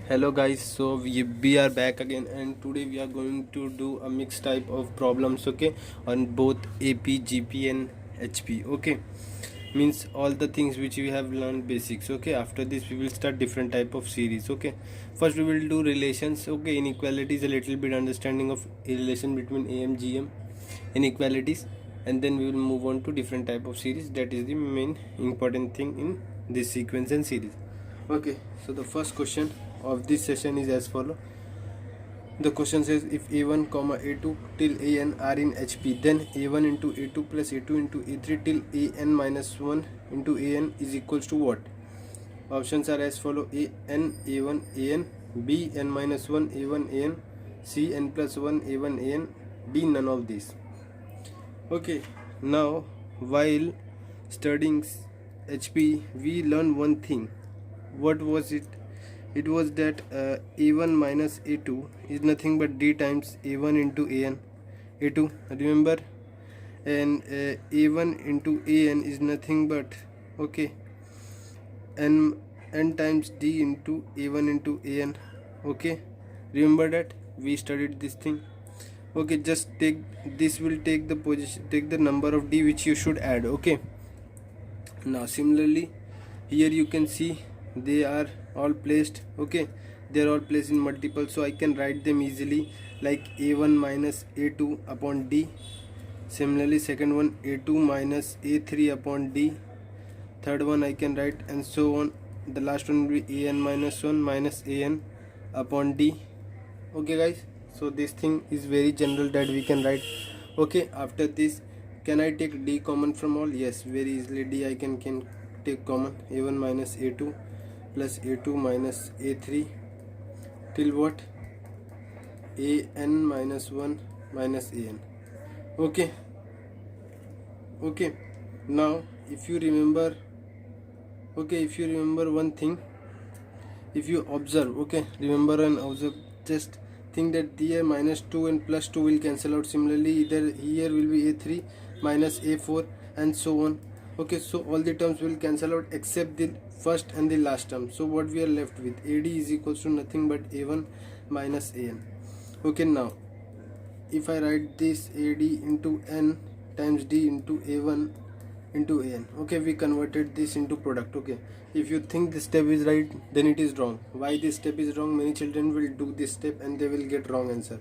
Hello guys, so we are back again, and today we are going to do a mixed type of problems, okay, on both AP, GP and HP, okay. Means all the things which we have learned basics, okay. After this we will start different type of series, okay. First we will do relations, okay, inequalities, a little bit understanding of a relation between AM, GM, inequalities, and then we will move on to different type of series. That is the main important thing in this sequence and series. Okay, so the first question of this session is as follow. The question says if a1 comma a2 till an are in HP, then a1 into a2 plus a2 into a3 till an minus 1 into an is equals to what? Options are as follow: a n a1 an, b n minus 1 a1 an, c n plus 1 a1 an, d none of these. Okay, now while studying HP we learn one thing. What was it? It was that a1 minus a2 is nothing but d times a1 into an. A2, remember, and a1 into an is nothing but, okay, n times d into a1 into an. Okay, remember that we studied this thing. Okay, just take this, will take the position, take the number of d which you should add. Okay, now similarly here you can see they are all placed, okay, they are all placed in multiple, so I can write them easily like a1 minus a2 upon d. Similarly second one a2 minus a3 upon d. Third one I can write, and so on. The last one will be an minus 1 minus an upon d. Okay guys, so this thing is very general that we can write. Okay, after this can I take d common from all? Yes, very easily d I can take common. A1 minus a2 plus a2 minus a3 till what? an minus 1 minus an. Okay, okay, now if you remember, okay, if you remember one thing, if you observe, okay, remember and observe, just think that here minus 2 and plus 2 will cancel out. Similarly either here will be a3 minus a4 and so on. Okay, so all the terms will cancel out except the first and the last term. So what we are left with, ad is equals to nothing but a1 minus an. Okay, now if I write this ad into n times d into a1 into an, okay, we converted this into product. Okay, if you think this step is right, then it is wrong. Why this step is wrong? Many children will do this step and they will get wrong answer.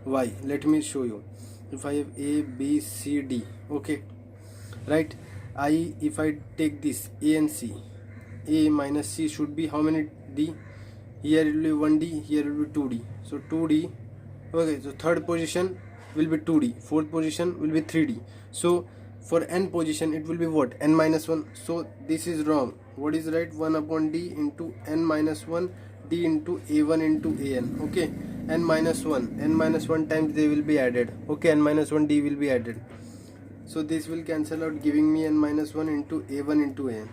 Why? Let me show you. If I have a b c d, okay, right, if I take this a and c, a minus c should be how many d? Here it will be 1d, here it will be 2d, so 2d. Okay, so third position will be 2d, fourth position will be 3d. So for n position it will be what? N minus 1. So this is wrong. What is right? 1 upon d into n minus 1 d into a1 into an. Okay, n minus 1 times they will be added. Okay, n minus 1 d will be added. So this will cancel out, giving me n minus 1 into a1 into an.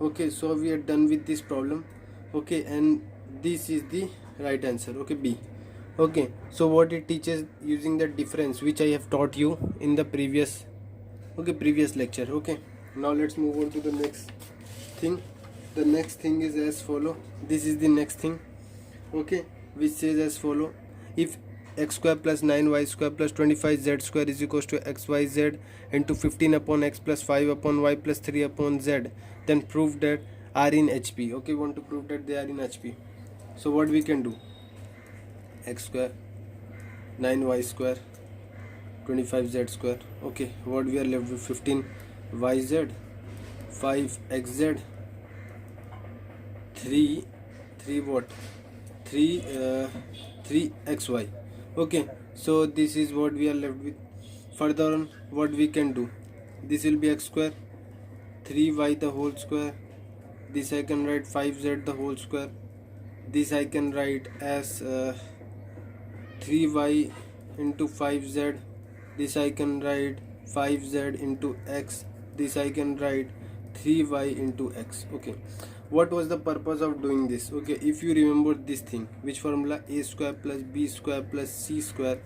Okay, so we are done with this problem. Okay, and this is the right answer. Okay, B. Okay, so what it teaches using the difference which I have taught you in the previous lecture. Okay, now let's move on to the next thing. The next thing is as follow. This is the next thing, okay, which says as follow: if x square plus 9y square plus 25z square is equals to xyz into 15 upon x plus 5 upon y plus 3 upon z, then prove that are in HP. Okay, we want to prove that they are in HP. So what we can do? X square, 9y square, 25z square. Okay, what we are left with? 15yz, 5xz, 3 what? 3xy. Okay, so this is what we are left with. Further on, what we can do? This will be x square, 3y the whole square. This I can write 5z the whole square. This I can write as 3y into 5z. This I can write 5z into x. This I can write 3y into x. Okay, what was the purpose of doing this? Okay, if you remember this thing, which formula? A square plus b square plus c square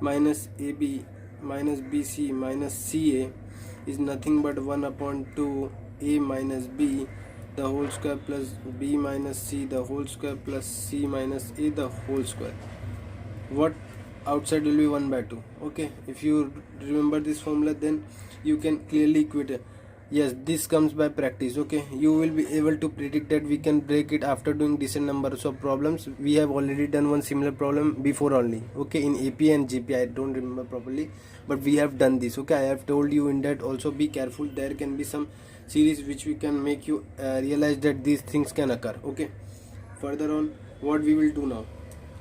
minus ab minus bc minus ca is nothing but 1 upon 2 a minus b the whole square plus b minus c the whole square plus c minus a the whole square. What outside will be 1 by 2. Okay, if you remember this formula, then you can clearly equate it. Yes, this comes by practice. Okay, you will be able to predict that we can break it after doing decent numbers of problems. We have already done one similar problem before only. Okay, in AP and GP, I don't remember properly, but we have done this. Okay, I have told you in that also be careful. There can be some series which we can make you realize that these things can occur. Okay, further on, what we will do now,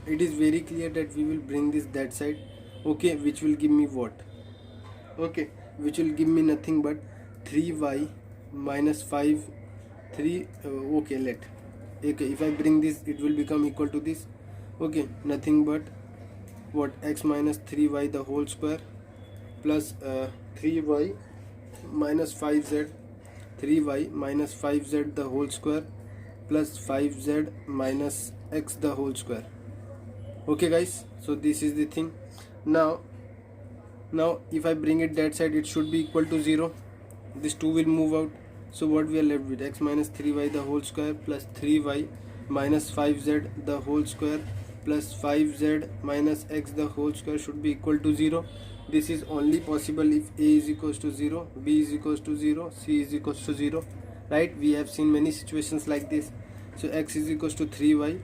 it is very clear that we will bring this that side. Okay, which will give me what? Okay, which will give me nothing but 3y minus 5 3 okay, if I bring this, it will become equal to this. Okay, nothing but what? X minus 3y the whole square plus 3y minus 5z 3y minus 5z the whole square plus 5z minus x the whole square. Okay guys, so this is the thing. Now if I bring it that side, it should be equal to 0. This 2 will move out. So what we are left with? X minus 3y the whole square plus 3y minus 5z the whole square plus 5z minus x the whole square should be equal to 0. This is only possible if a is equals to 0, b is equals to 0, c is equals to 0. Right? We have seen many situations like this. So x is equals to 3y,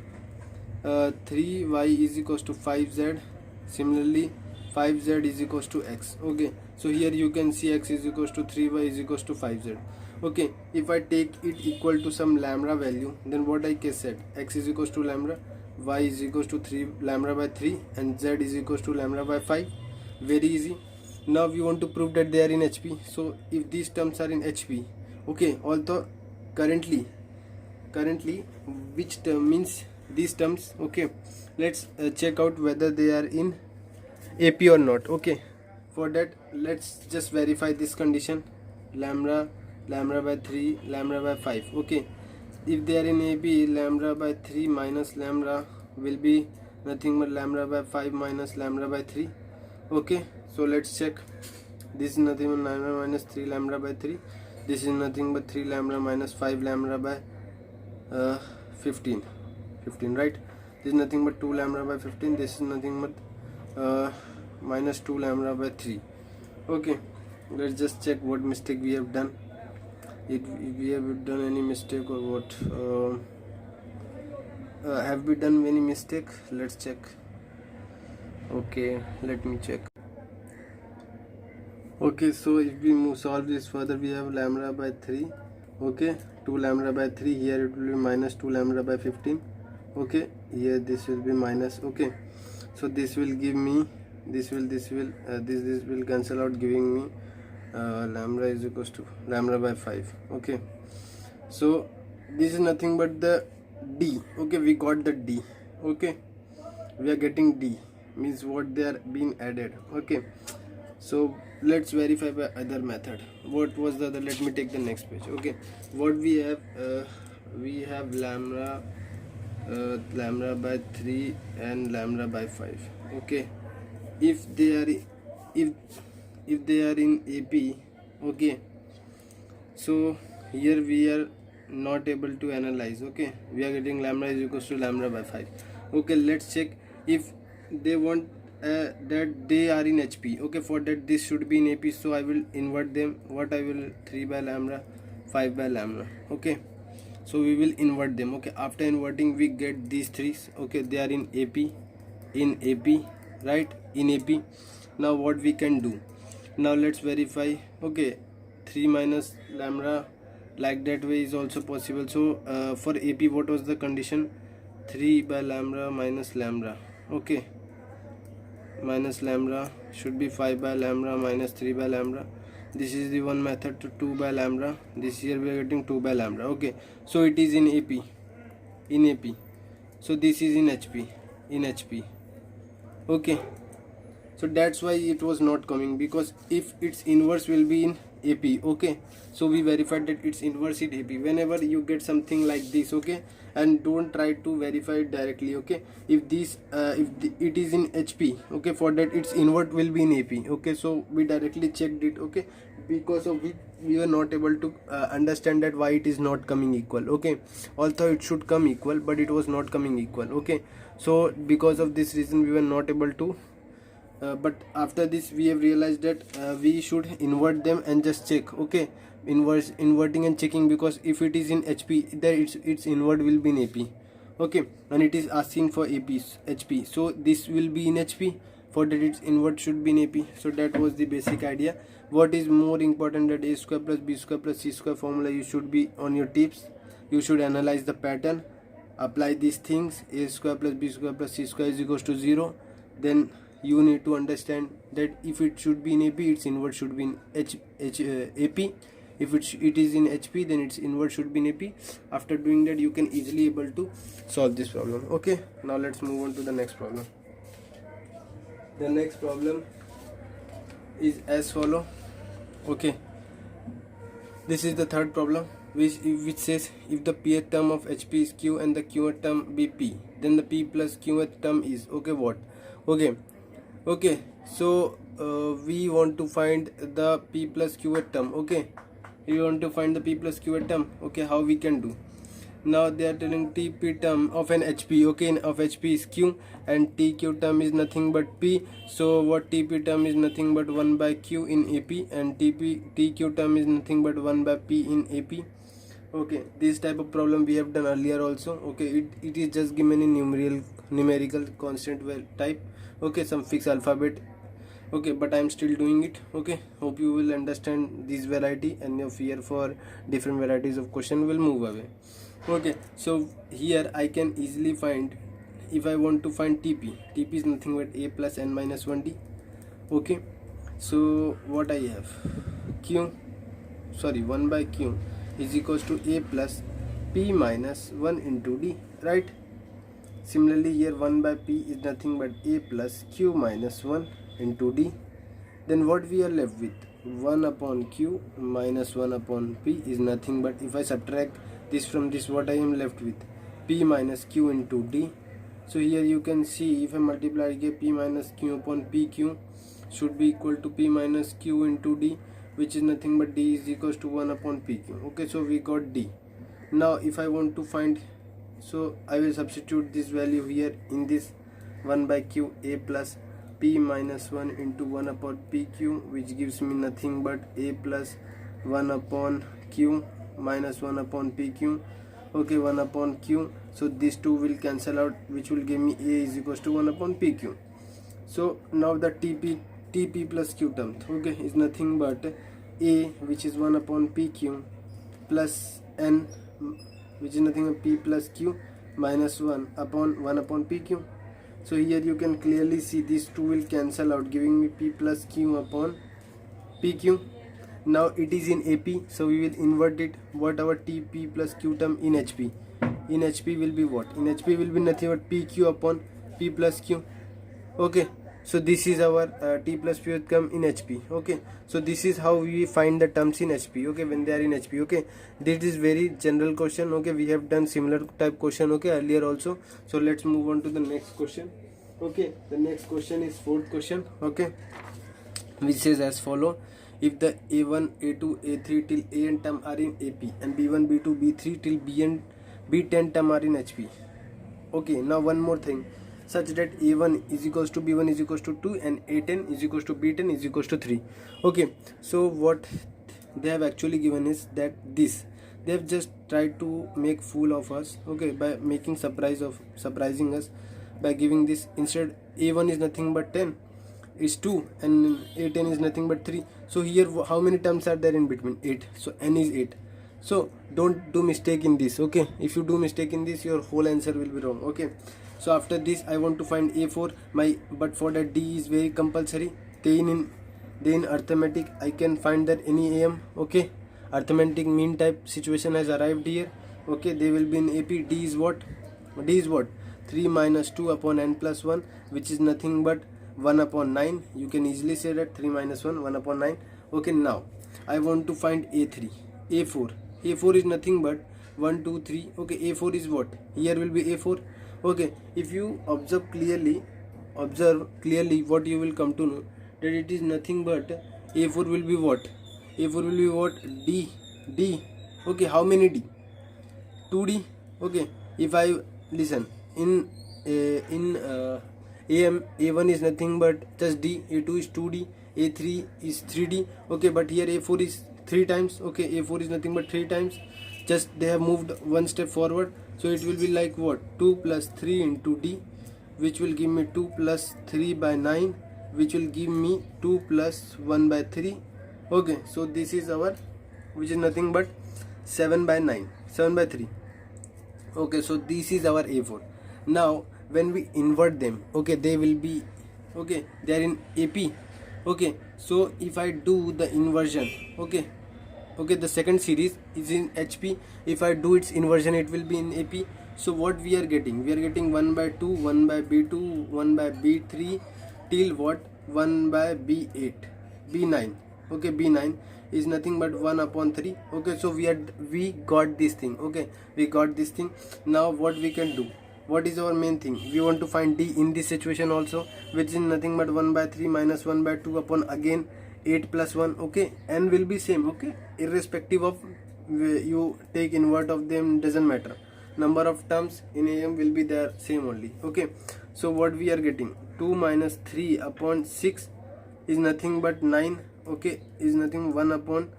3y is equals to 5z. Similarly, 5z is equals to x. Okay, so here you can see x is equals to 3y is equals to 5z. Okay, if I take it equal to some lambda value, then what I can said, x is equals to lambda, y is equals to 3 lambda by 3, and z is equals to lambda by 5. Very easy. Now we want to prove that they are in HP. So if these terms are in HP, okay, although currently which term means these terms. Okay, let's check out whether they are in AP or not. Okay, for that let's just verify this condition, lambda by 3 lambda by 5. Okay, if they are in AP, lambda by 3 minus lambda will be nothing but lambda by 5 minus lambda by 3. Okay, so let's check. This is nothing but lambda minus 3 lambda by 3. This is nothing but 3 lambda minus 5 lambda by 15, right? This is nothing but 2 lambda by 15. This is nothing but minus 2 lambda by 3. Okay, let's just check what mistake we have done. If we have done any mistake or what, have we done any mistake? Let's check. Okay, let me check. Okay, so if we solve this further, we have lambda by 3. Okay, 2 lambda by 3. Here it will be minus 2 lambda by 15. Okay, here this will be minus. Okay, so this will give me this will cancel out, giving me lambda is equals to lambda by 5. Okay, so this is nothing but the d. Okay, we got the d. Okay, we are getting d, means what they are being added. Okay, so let's verify by other method. What was the other? Let me take the next page. Okay, what we have lambda by 3 and lambda by 5. Okay, if they are in AP. Okay, so here we are not able to analyze. Okay, we are getting lambda is equals to lambda by 5. Okay, let's check if they want that they are in HP. Okay, for that this should be in AP, so I will invert them. What I will, 3 by lambda, 5 by lambda. Okay, so we will invert them. Okay, after inverting we get these three. Okay, they are in AP, right? In AP. Now what we can do, now let's verify. Okay, 3 minus lambda, like that way is also possible. So for AP, what was the condition? 3 by lambda minus lambda. Okay, minus lambda should be 5 by lambda minus 3 by lambda. This is the one method to 2 by lambda. This here we are getting 2 by lambda. Okay, so it is in AP. So this is in HP. Okay, so that's why it was not coming, because if its inverse will be in AP. Okay, so we verified that it's inverse in AP. Whenever you get something like this, okay, and don't try to verify it directly. Okay, if this it is in HP, okay, for that its invert will be in AP. Okay, so we directly checked it. Okay, because of which we were not able to understand that why it is not coming equal. Okay, although it should come equal, but it was not coming equal. Okay, so because of this reason we were not able to but after this we have realized that we should invert them and just check. Okay, inverting and checking, because if it is in HP, then its invert will be in AP. Okay, and it is asking for HP, so this will be in HP, for that its invert should be in AP. So that was the basic idea. What is more important, that a square plus b square plus c square formula you should be on your tips. You should analyze the pattern, apply these things. A square plus b square plus c square is equals to 0. Then you need to understand that if it should be in AP, its invert should be in AP. If it is in HP, then its invert should be in AP. After doing that, you can easily able to solve this problem. Okay, now let's move on to the next problem. The next problem is as follow. Okay, this is the third problem, which says if the pth term of HP is Q and the qth term be P, then the P plus qth term is what? Okay, so we want to find the P plus qth term. Okay, we want to find the P plus qth term. Okay, how we can do? Now they are telling TP term of an HP. Okay, of HP is Q and TQ term is nothing but P. So what TP term is nothing but 1 by Q in AP, and TQ term is nothing but 1 by P in AP. Okay, this type of problem we have done earlier also. Okay, it is just given in numerical constant type. Okay, some fixed alphabet. Okay, but I am still doing it. Okay, hope you will understand this variety and your fear for different varieties of question will move away. Okay, so here I can easily find, if I want to find TP is nothing but A plus n minus 1D. Okay, so what I have, 1 by Q is equals to A plus P minus 1 into D, right? Similarly here 1 by P is nothing but A plus Q minus 1 into D. Then what we are left with, 1 upon Q minus 1 upon P is nothing but, if I subtract this from this, what I am left with, P minus Q into D. So here you can see, if I multiply, I get P minus Q upon PQ should be equal to P minus Q into D, which is nothing but D is equals to 1 upon PQ. Okay, so we got D. Now if I want to find, so I will substitute this value here in this 1 by Q, A plus P minus 1 into 1 upon PQ, which gives me nothing but A plus 1 upon Q minus 1 upon PQ. Okay, 1 upon Q, so these two will cancel out, which will give me A is equals to 1 upon PQ. So now the TP plus Q term, okay, is nothing but A, which is 1 upon PQ, plus N, which is nothing but P plus Q minus 1 upon PQ. So here you can clearly see these two will cancel out, giving me P plus Q upon PQ. Now it is in AP, so we will invert it. What our TP plus Q term in HP? In HP will be what? In HP will be nothing but PQ upon P plus Q. Okay, so this is our T plus P term in HP. Okay, so this is how we find the terms in HP. Okay, when they are in HP. Okay, this is very general question. Okay, we have done similar type question, okay, earlier also. So let's move on to the next question. Okay, the next question is fourth question. Okay, which says as follow: if the A1, A2, A3 till AN term are in AP and B1, B2, B3 till BN, B10 term are in HP. Okay, now one more thing, such that A1 is equals to B1 is equals to 2 and A10 is equals to B10 is equals to 3. Okay, so what they have actually given is that this, they have just tried to make fool of us, okay, by making surprising us by giving this. Instead A1 is nothing but 10 is 2 and A10 is nothing but 3. So here how many terms are there in between? 8. So n is 8. So don't do mistake in this. Okay, if you do mistake in this, your whole answer will be wrong. Okay, so after this I want to find A4, but for that D is very compulsory. Then in arithmetic I can find that any AM. Okay, arithmetic mean type situation has arrived here. Okay, they will be in AP. D is what? 3 minus 2 upon n plus 1, which is nothing but 1 upon 9. You can easily say that 3 minus 1, 1 upon 9. Okay, now I want to find a3, a4. A4 is nothing but 1 2 3. Okay, a4 is what? Here will be a4. Okay, if you observe clearly, what you will come to know, that it is nothing but a4 will be what? A4 will be what? D. Okay, how many D? 2D. Okay, if I listen in AM, A1 is nothing but just D, A2 is 2D, A3 is 3D. Okay, but here A4 is 3 times. Okay, A4 is nothing but 3 times, just they have moved one step forward. So it will be like what? 2 plus 3 into D, which will give me 2 plus 3 by 9, which will give me 2 plus 1 by 3. Okay, so this is our, which is nothing but 7 by 9, 7 by 3. Okay, so this is our a4. Now when we invert them, okay, they will be, okay, they are in AP. Okay, so if I do the inversion, okay, the second series is in HP. If I do its inversion, it will be in AP. So what we are getting? We are getting 1 by 2, 1 by B2, 1 by B3 till what? 1 by B8, B9. Okay, B9 is nothing but 1 upon 3. Okay, so we got this thing. Okay, we got this thing. Now what we can do? What is our main thing? We want to find D in this situation also, which is nothing but 1 by 3 minus 1 by 2 upon again 8 plus 1. Okay, n will be same. Okay, irrespective of you take invert of them, doesn't matter. Number of terms in AM will be there same only. Okay, so what we are getting? 2 minus 3 upon 6 is nothing but 9. Okay, is nothing 1 upon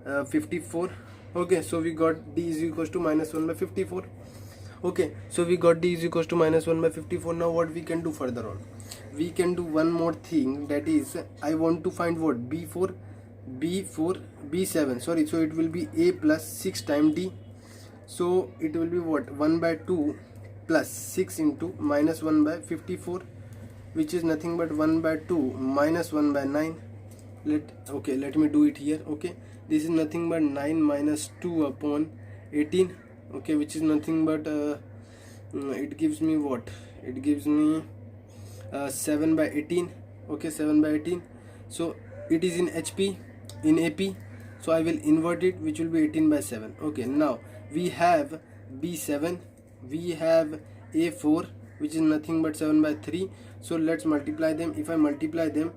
54. Okay, so we got D is equals to minus 1 by 54. Okay, so we got D is equals to minus 1 by 54. Now what we can do further on? We can do one more thing, that is I want to find what? B4, B7, sorry, so it will be A plus 6 times D. So it will be what? 1 by 2 plus 6 into minus 1 by 54, which is nothing but 1 by 2 minus 1 by 9. Let me do it here. Okay, this is nothing but 9 minus 2 upon 18. Okay, which is nothing but it gives me what? It gives me 7 by 18. Okay, 7 by 18. So it is in HP, in AP, so I will invert it, which will be 18 by 7. Okay, now we have B7, we have A4, which is nothing but 7 by 3. So let's multiply them. If I multiply them,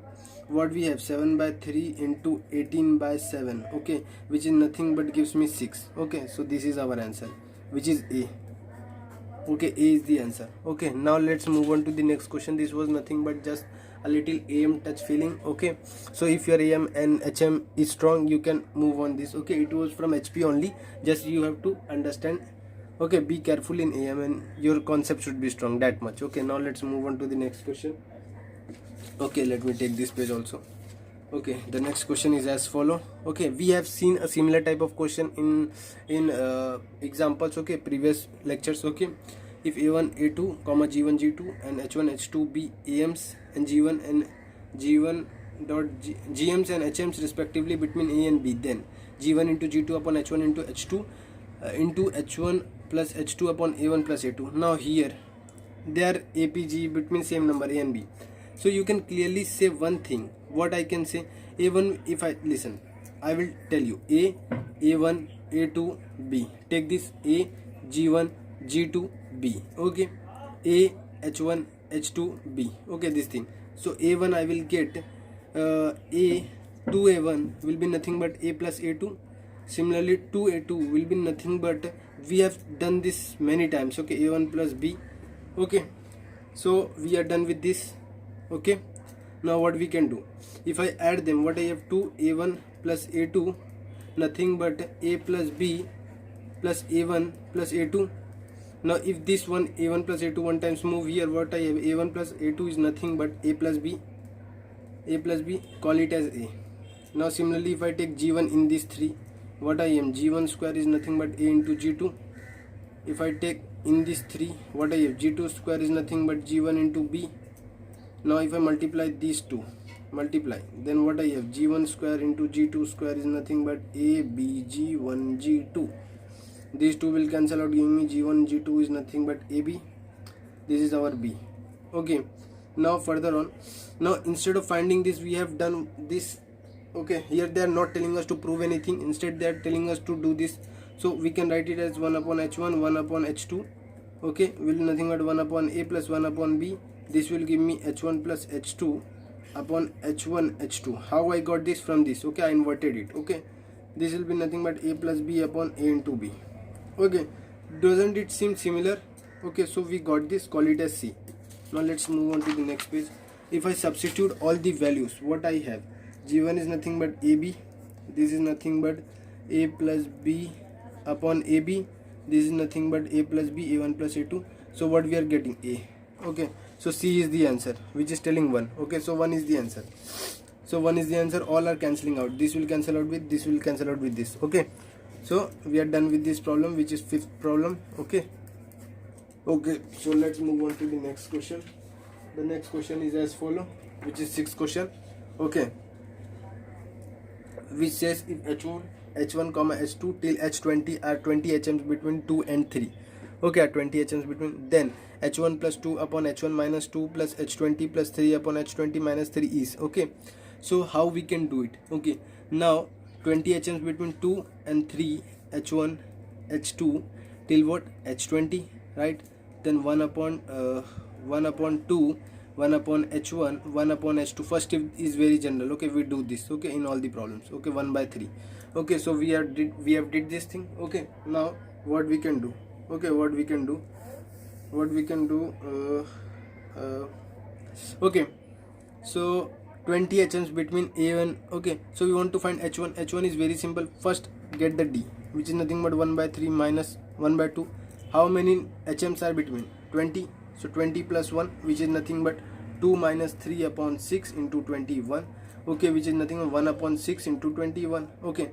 what we have? 7 by 3 into 18 by 7. Okay, which is nothing but gives me 6. Okay, so this is our answer, which is A. Okay, A is the answer. Okay, now let's move on to the next question. This was nothing but just a little AM touch feeling. Okay, so if your AM and HM is strong, you can move on this. Okay, it was from HP only, just you have to understand. Okay, be careful in AM and your concept should be strong, that much. Okay, now let's move on to the next question. Okay, let me take this page also. Okay, the next question is as follow. Okay, we have seen a similar type of question in examples. Okay, previous lectures. Okay, if A1 A2 comma G1 G2 and H1 H2 be AMs and G1 and G1 dot GMs and HMs respectively between A and B, then G1 into G2 upon H1 into H2 into H1 plus H2 upon A1 plus A2. Now here they are APG between same number A and B. So you can clearly say one thing. What I can say? A1, if I listen, I will tell you A, A1, A2, B. Take this A, G1, G2, B. Okay, A, H1, H2, B. Okay, this thing. So A1 I will get A, 2A1 will be nothing but A plus A2. Similarly 2A2 will be nothing but, we have done this many times. Okay, A1 plus B. Okay, so we are done with this. Okay, now what we can do? If I add them, what I have? 2A1 plus A2, nothing but A plus B plus A1 plus A2. Now if this one A1 plus A2 one times move here, what I have? A1 plus A2 is nothing but A plus B. A plus B, call it as A. Now similarly if I take G1 in these three, what I am? G1 square is nothing but A into G2. If I take in these three, what I have? G2 square is nothing but G1 into B. Now if I multiply these two, then what I have? G1 square into G2 square is nothing but A, B, G1, G2. These two will cancel out, giving me G1, G2 is nothing but AB. This is our B. Okay, now further on, now instead of finding this, we have done this. Okay, here they are not telling us to prove anything, instead they are telling us to do this. So we can write it as 1 upon h1 1 upon h2. Okay, will nothing but 1 upon a plus 1 upon b. This will give me h1 plus h2 upon h1 h2. How I got this? From this. Okay, I inverted it. Okay, this will be nothing but a plus b upon a into b. Okay, doesn't it seem similar? Okay, so we got this, call it as C. Now let's move on to the next page. If I substitute all the values, what I have, g1 is nothing but ab, this is nothing but a plus b upon ab, this is nothing but a plus b, a1 plus a2. So what we are getting? A. Okay, so C is the answer, which is telling 1. Okay, so 1 is the answer. So 1 is the answer. All are cancelling out. This will cancel out with this, will cancel out with this. Okay, so we are done with this problem, which is 5th problem. Okay, so let's move on to the next question. The next question is as follow, which is 6th question. Okay, which says if h1 comma h2 till h20 are 20 HMs between 2 and 3. Okay, are 20 HMs between, then h1 plus 2 upon h1 minus 2 plus h20 plus 3 upon h20 minus 3 is. Okay, so how we can do it? Okay, now 20 HMs between 2 and 3, h1 h2 till what? h20, right? Then 1 upon 2, 1 upon h1, 1 upon h2. First is very general. Okay, we do this. Okay, in all the problems. Okay, 1 by 3. Okay, so we have did this thing. Okay, now what we can do? Okay, what we can do? Okay, so 20 HMs between A1. Okay, so we want to find h1. H1 is very simple. First get the D, which is nothing but 1 by 3 minus 1 by 2. How many HMs are between? 20. So 20 plus 1, which is nothing but 2 minus 3 upon 6 into 21. Okay, which is nothing but 1 upon 6 into 21. Okay,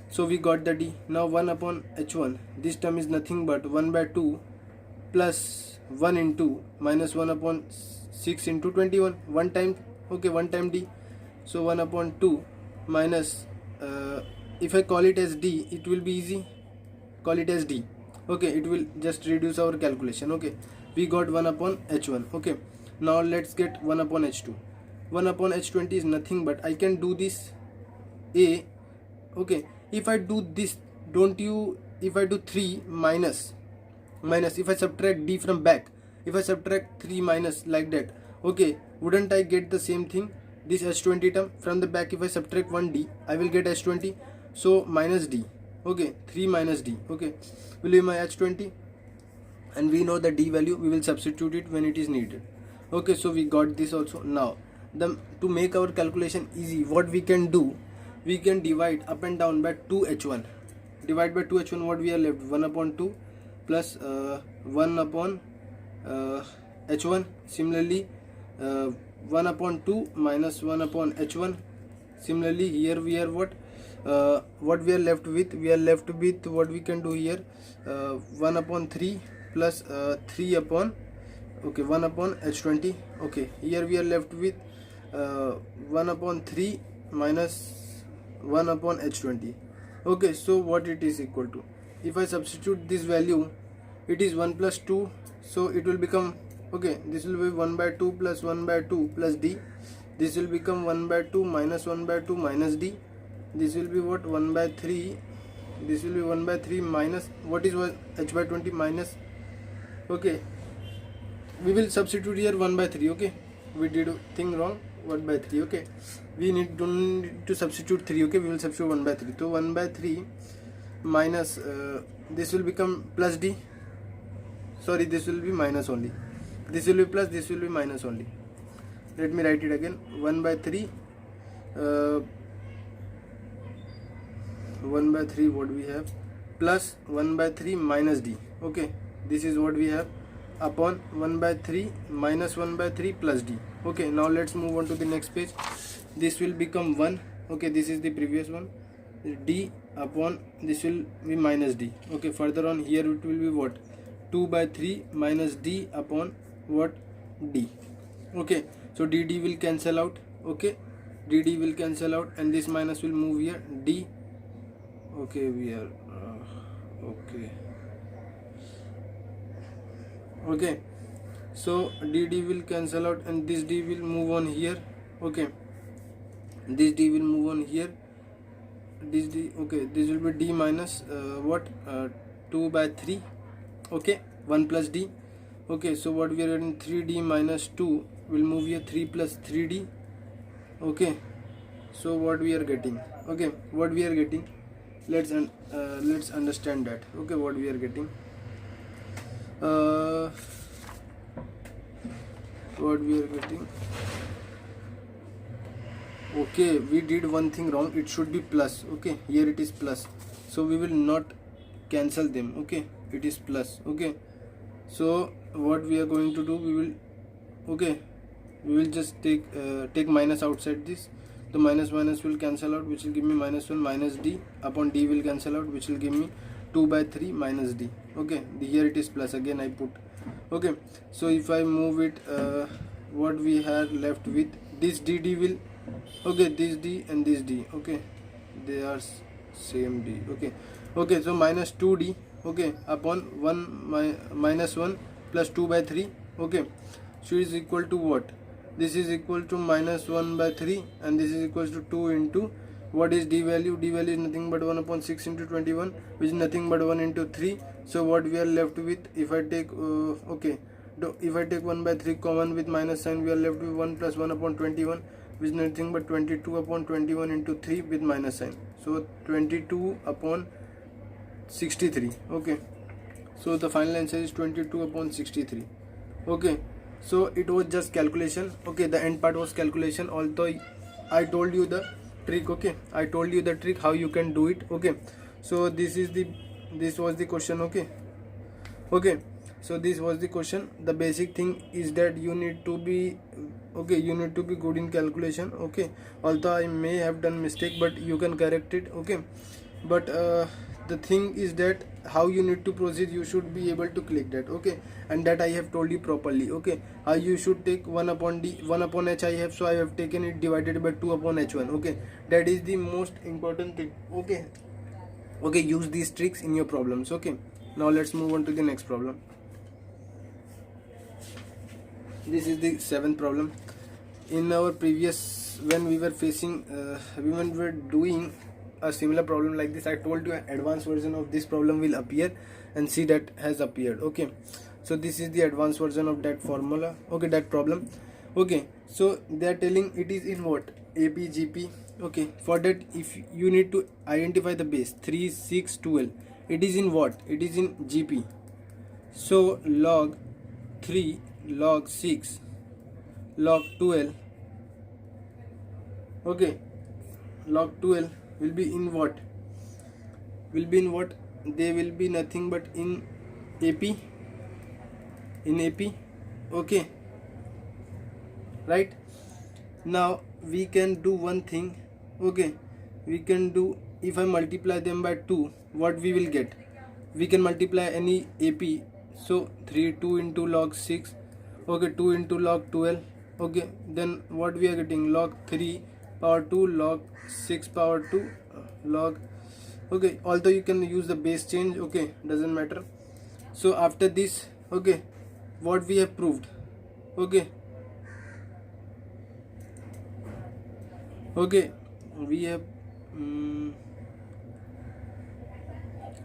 so we got the D. Now 1 upon h1, this term is nothing but 1 by 2 plus 1 into minus 1 upon 6 into 21. One time. Okay, one time D. So 1 upon 2 minus, if I call it as D, it will be easy. Call it as D. Okay, it will just reduce our calculation. Okay, we got 1 upon h1. Okay, now let's get 1 upon h2. 1 upon h20 is nothing but, I can do this A. Okay, if I do this, if I do 3 minus, if I subtract D from back, if I subtract 3 minus like that, okay, wouldn't I get the same thing? This h20 term from the back, if I subtract 1D, I will get h20. So minus D. Okay, 3 minus D. Okay, will be my h20, and we know the D value. We will substitute it when it is needed. Okay, so we got this also. Now to make our calculation easy, what we can do, we can divide up and down by 2h1. Divide by 2h1, what we are left? 1 upon 2 plus 1 upon h1. Similarly 1 upon 2 minus 1 upon h1. Similarly here we are what we are left with? We are left with what we can do here, 1 upon 3 plus 3 upon, okay, 1 upon h20. Okay, here we are left with 1 upon 3 minus 1 upon h20. Okay, so what it is equal to? If I substitute this value, it is 1 plus 2, so it will become, okay, this will be 1 by 2 plus 1 by 2 plus D. This will become 1 by 2 minus 1 by 2 minus D. This will be what? 1 by 3. This will be 1 by 3 minus, what is h by 20 minus, okay, we will substitute here 1 by 3. Okay, we did a thing wrong. 1 by 3. Okay, we don't need to substitute 3. Okay, we will substitute 1 by 3. So 1 by 3 minus, this will become plus D. Sorry, this will be minus only. This will be plus, this will be minus only. Let me write it again. 1 by 3 1 by 3, what we have, plus 1 by 3 minus D. Okay, this is what we have, upon 1 by 3 minus 1 by 3 plus D. Okay, now let's move on to the next page. This will become 1. Okay, this is the previous one. D upon, this will be minus D. Okay, further on here it will be what? 2 by 3 minus D upon what? D. Okay, so dd will cancel out. Okay, dd will cancel out, and this minus will move here. D. Okay, we are okay, so dd will cancel out, and this D will move on here. Okay, this d will move on here, this d, okay, this will be d minus 2 by 3, okay, 1 plus d. Okay, so what we are getting, 3d minus 2 will move here, 3 plus 3d. Okay, so what we are getting, okay, what we are getting, let's understand that. Okay, what we are getting, what we are getting, okay, we did one thing wrong, it should be plus. Okay, here it is plus, so we will not cancel them. Okay, it is plus. Okay, so what we are going to do, we will, okay, we will just take minus outside this. The minus will cancel out, which will give me minus 1, minus d upon d will cancel out, which will give me 2 by 3 minus d. Okay, here it is plus, again I put. Okay, so if I move it, what we have left with, this dd will, okay, this d and this d, okay, they are same d. Okay, okay, so minus 2d, okay, upon 1 minus 1 plus 2 by 3. Okay, so it is equal to what, this is equal to minus 1 by 3, and this is equals to 2 into, what is d value, d value is nothing but 1 upon 6 into 21, which is nothing but 1 into 3. So what we are left with, if I take okay, if I take 1 by 3 common with minus sign, we are left with 1 plus 1 upon 21, which is nothing but 22 upon 21 into 3 with minus sign, so 22 upon 63. Okay, so the final answer is 22 upon 63. Okay, so it was just calculation. Okay, the end part was calculation, although I told you the trick. Okay, I told you the trick how you can do it. Okay, so this was the question. Okay, okay, so this was the question. The basic thing is that you need to be, okay, you need to be good in calculation. Okay, although I may have done mistake, but you can correct it. Okay, but the thing is that how you need to proceed, you should be able to click that. Okay, and that I have told you properly. Okay, how you should take 1 upon d, 1 upon h I have, so I have taken it divided by 2 upon h1. Okay, that is the most important thing. Okay, okay, use these tricks in your problems. Okay, now let's move on to the next problem. This is the 7th problem. In our previous, when we were facing when we were doing a similar problem like this, I told you an advanced version of this problem will appear, and see that has appeared. Okay, so this is the advanced version of that formula. Okay, that problem. Okay, so they are telling it is in what, APGP. Okay, for that, if you need to identify the base 3, 6, 12, it is in what, it is in GP. So log 3, log 6, log 12, okay, log 12 will be in what, will be in what, they will be nothing but in AP, in AP. Okay, right, now we can do one thing. Okay, we can do, if I multiply them by 2, what we will get, we can multiply any AP, so 3, 2 into log 6, okay, 2 into log 12. Okay, then what we are getting, log 3 power 2, log 6 power 2, log, okay, although you can use the base change. Okay, doesn't matter. So after this, okay, what we have proved, okay, okay, we have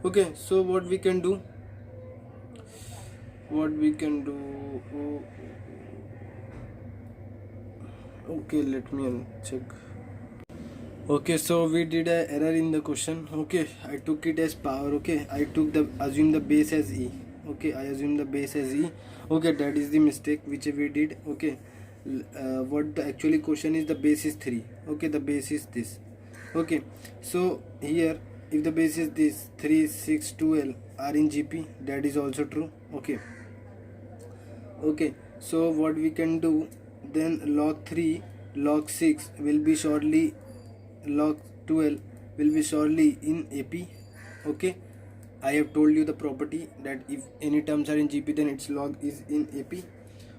okay, so what we can do, okay, let me check. Okay, so we did a error in the question. Okay, I took it as power. Okay, I took the, assume the base as E. Okay, I assume the base as E. Okay, that is the mistake which we did. Okay, what the actually question is, the base is 3. Okay, the base is this. Okay, so here if the base is this, 3, 6, 12 are in GP, that is also true. Okay, okay, so what we can do then, log 3, log 6 will be surely, log 12 will be surely in AP. Okay, I have told you the property that if any terms are in GP, then its log is in AP.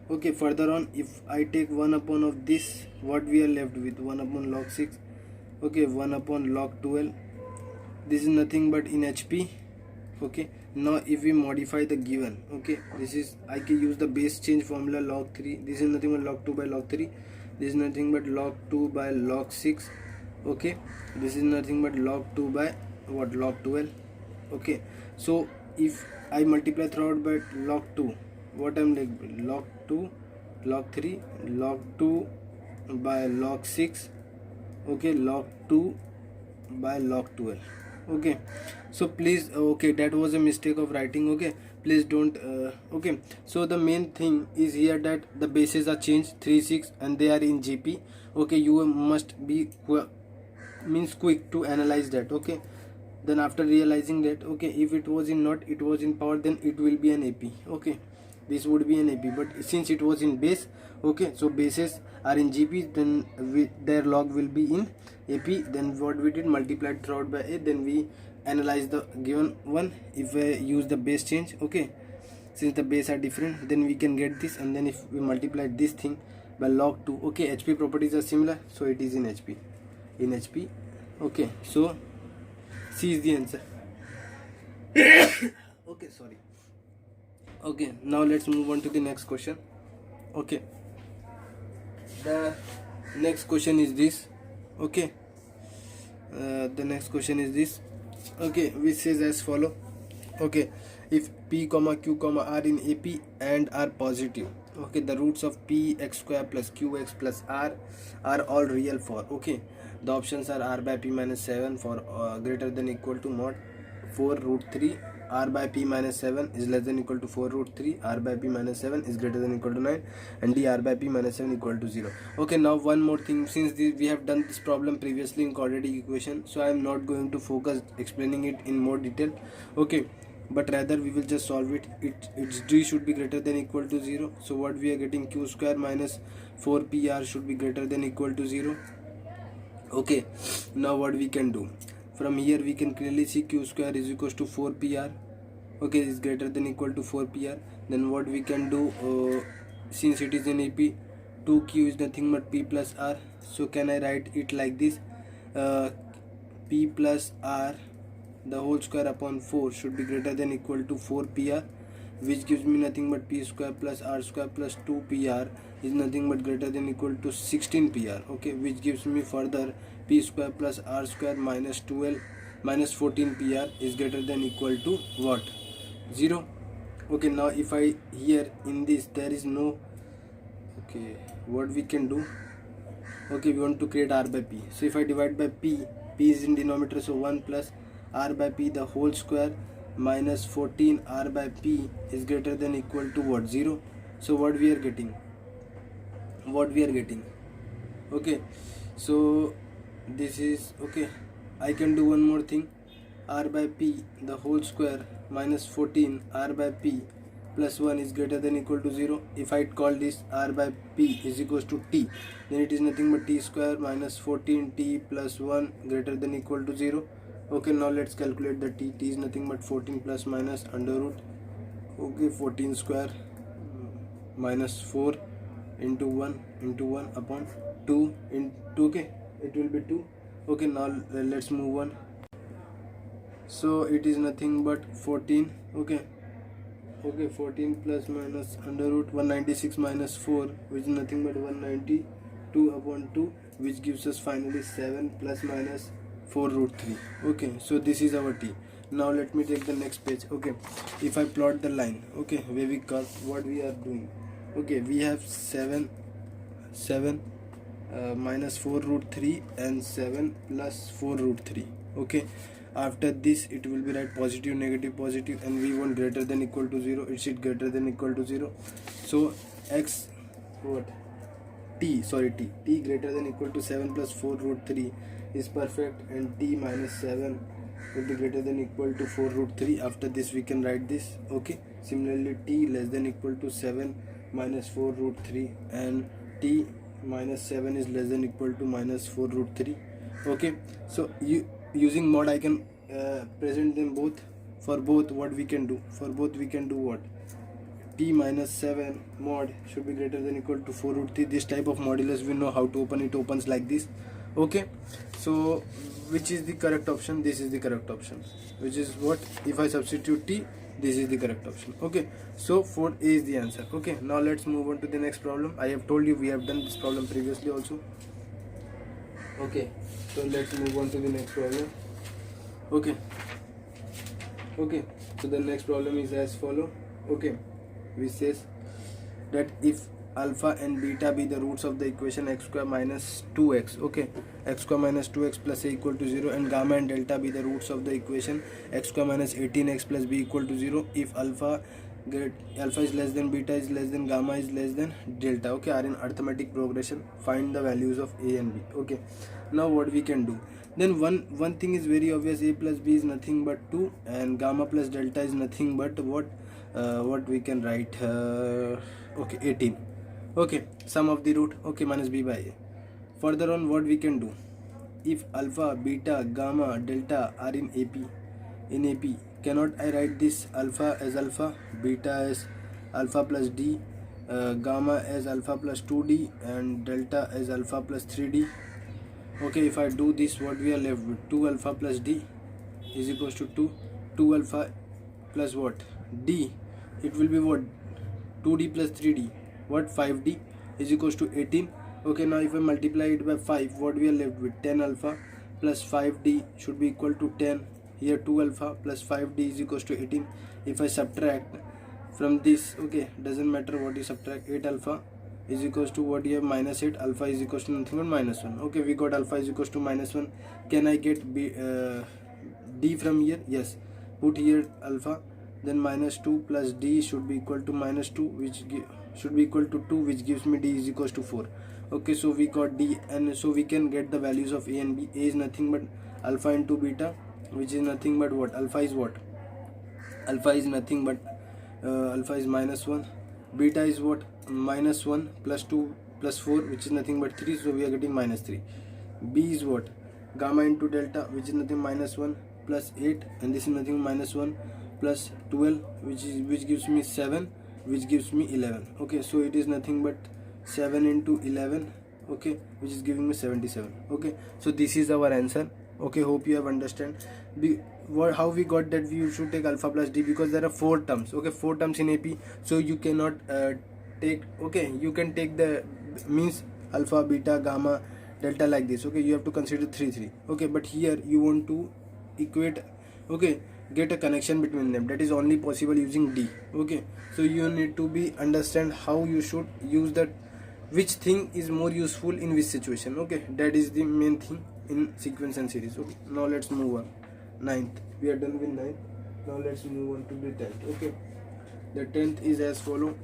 Okay, further on, if I take 1 upon of this, what we are left with, 1 upon log 6, okay, 1 upon log 12, this is nothing but in HP. Okay, now if we modify the given, okay, this is, I can use the base change formula, log 3, this is nothing but log 2 by log 3. this is nothing but log 2 by log 6. Okay, this is nothing but log 2 by what, log 12. Okay, so if I multiply throughout by log 2, what I'm like, log 2 log 3 log 2 by log 6. Okay, log 2 by log 12. Okay, so please, okay, that was a mistake of writing. Okay, please don't okay, so the main thing is here that the bases are changed 3 6 and they are in GP. Okay, you must be quick to analyze that. Okay, then after realizing that, okay, if it was in not, it was in power, then it will be an AP. Okay, this would be an AP, but since it was in base, okay, so bases are in GP, then their log will be in AP. Then what we did, multiplied throughout by 8, then we analyze the given one. If we use the base change, okay, since the base are different, then we can get this. And then if we multiply this thing by log 2, okay, HP properties are similar, so it is in HP. Okay, so C is the answer. Okay, sorry. Okay, now let's move on to the next question. Okay, the next question is this. Okay, the next question is this. Okay, which says as follow. Okay, if P comma Q comma R in AP and are positive, okay, the roots of P x square plus QX plus R are all real for, okay, the options are R by P minus 7 for greater than equal to mod 4 root 3, R by P minus 7 is less than equal to 4 root 3, R by P minus 7 is greater than equal to 9, and D R by P minus 7 equal to 0. Okay, now one more thing, since we have done this problem previously in quadratic equation, so I am not going to focus explaining it in more detail. Okay, but rather we will just solve it. Its D should be greater than equal to 0. So what we are getting, Q square minus 4PR should be greater than equal to 0. Okay, now what we can do, from here we can clearly see Q square is equals to 4PR. Okay, is greater than equal to 4PR. Then what we can do, since it is in AP, 2Q is nothing but P plus R. So can I write it like this, P plus R the whole square upon 4 should be greater than equal to 4PR, which gives me nothing but P square plus R square plus 2PR is nothing but greater than equal to 16PR. Okay, which gives me further P square plus R square minus 12 minus 14PR is greater than equal to what, 0. Okay, now if I here in this there is no, okay, what we can do, okay, we want to create R by P. So if I divide by P is in denominator, so 1 plus R by P the whole square minus 14 R by P is greater than equal to what, 0. So what we are getting, okay, so this is, okay, I can do one more thing, R by P the whole square minus 14 R by P plus 1 is greater than equal to 0. If I call this R by P is equals to T, then it is nothing but T square minus 14T plus 1 greater than equal to 0. Okay, now let's calculate the T. T is nothing but 14 plus minus under root, okay, 14 square minus 4 into 1 upon 2 into, okay, it will be 2. Okay, now let's move on. So it is nothing but 14, okay, 14 plus minus under root 196 minus 4, which is nothing but 192 upon 2, which gives us finally 7 plus minus 4 root 3. Okay, so this is our T. Now let me take the next page. Okay, if I plot the line, okay, where we curve, what we are doing, okay, we have 7 minus 4 root 3 and 7 plus 4 root 3. Okay, after this it will be right positive negative positive, and we want greater than equal to 0. It should greater than equal to 0. So x what, T greater than equal to 7 plus 4 root 3 is perfect, and T minus 7 will be greater than equal to 4 root 3. After this we can write this. Okay, similarly T less than equal to 7 minus 4 root 3, and T minus 7 is less than equal to minus 4 root 3. Okay, so using mod I can present them both. For both what we can do, what, T minus 7 mod should be greater than equal to 4 root 3. This type of modulus we know how to open. It opens like this. Okay, so which is the correct option? This is the correct option, which is what, if I substitute T, This is the correct option. Okay, so 4A is the answer. Okay, now let's move on to the next problem. I have told you we have done this problem previously also. Okay, so let's move on to the next problem. Okay, so the next problem is as follow. Okay, which says that if alpha and beta be the roots of the equation x square minus 2x, okay, x square minus 2x plus a equal to 0, and gamma and delta be the roots of the equation x square minus 18x plus b equal to 0, if alpha is less than beta is less than gamma is less than delta, okay, are in arithmetic progression, find the values of a and b. Okay, now what we can do, then one thing is very obvious, a plus b is nothing but 2 and gamma plus delta is nothing but what we can write, okay, 18. Okay, sum of the root, okay, minus b by a. Further on, what we can do, if alpha, beta, gamma, delta are in AP, cannot I write this alpha as alpha, beta as alpha plus d, gamma as alpha plus 2d, and delta as alpha plus 3d. Okay, if I do this, what we are left with, 2 alpha plus d is equals to 2 alpha plus what, d, it will be what, 2d plus 3d, what, 5d is equals to 18. Okay, now if I multiply it by 5, what we are left with, 10 alpha plus 5d should be equal to 10. Here 2 alpha plus 5d is equals to 18. If I subtract from this, okay, doesn't matter what you subtract, 8 alpha is equals to what you have, minus 8, alpha is equals to nothing but minus 1. Okay, we got alpha is equals to minus 1. Can I get d from here? Yes, put here alpha, then minus 2 plus d should be equal to minus 2, which should be equal to 2, which gives me d is equals to 4. Okay, so we got d, and so we can get the values of a and b. A is nothing but alpha into beta, which is nothing but what, alpha is what, alpha is nothing but alpha is minus 1, beta is what, minus 1 plus 2 plus 4, which is nothing but 3, so we are getting minus 3. B is what, gamma into delta, which is nothing minus 1 plus 8, and this is nothing minus 1 plus 12, which gives me 7, which gives me 11. Okay, so it is nothing but 7 into 11, okay, which is giving me 77. Okay, so this is our answer. Okay, hope you have understand how we got that we should take alpha plus d, because there are 4 terms. Okay, 4 terms in AP, so you cannot take, okay, you can take the means alpha, beta, gamma, delta like this. Okay, you have to consider 3. Okay, but here you want to equate, okay, get a connection between them, that is only possible using d. Okay, so you need to be understand how you should use that, which thing is more useful in which situation. Okay, that is the main thing in sequence and series. Okay, now let's move on. 9th, we are done with 9th. Now let's move on to the 10th. Okay, the 10th is as follow.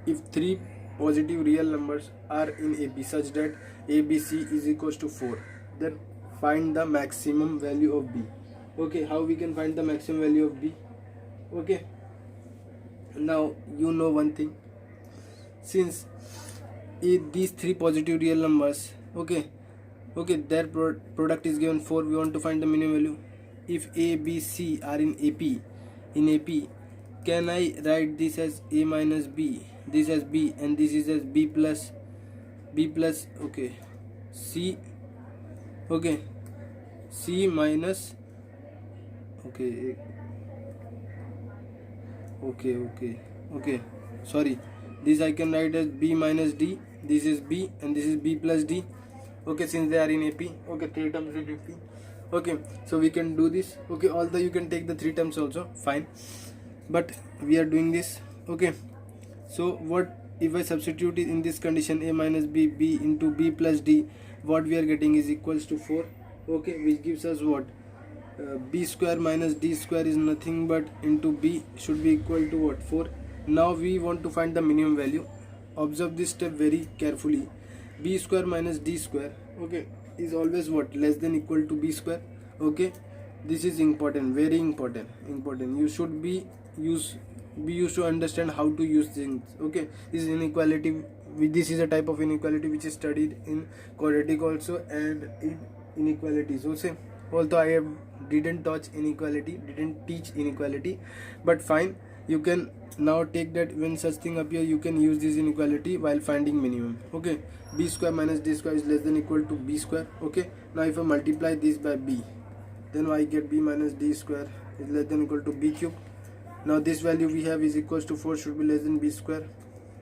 If 3 positive real numbers are in AP such that ABC is equals to 4, then find the maximum value of B. Okay, how we can find the maximum value of B? Okay, now you know one thing, since these 3 positive real numbers, okay, their product is given 4, we want to find the minimum value. If A, B, C are in AP, can I write this as A minus B, this as B, and this is as B plus, okay, C, okay, C minus, okay, sorry, this I can write as B minus D, this is B, and this is B plus D. Okay, since they are in AP, okay, 3 terms in AP. Okay, so we can do this. Okay, although you can take the 3 terms also, fine, but we are doing this. Okay, so what if I substitute it in this condition, A minus B, B into B plus D, what we are getting is equals to 4. Okay, which gives us what, B square minus D square is nothing but into B should be equal to what, 4. Now we want to find the minimum value. Observe this step very carefully. B square minus D square, okay, is always what, less than equal to B square. Okay, this is important, very important. You should be used to understand how to use things. Okay, this is inequality, this is a type of inequality which is studied in quadratic also and in inequalities also. Although I didn't teach inequality, but fine, you can now take that when such thing appear, you can use this inequality while finding minimum. Okay, B square minus D square is less than equal to B square. Okay, now if I multiply this by B, then I get B minus D square is less than equal to B cube. Now this value we have is equals to 4 should be less than b square.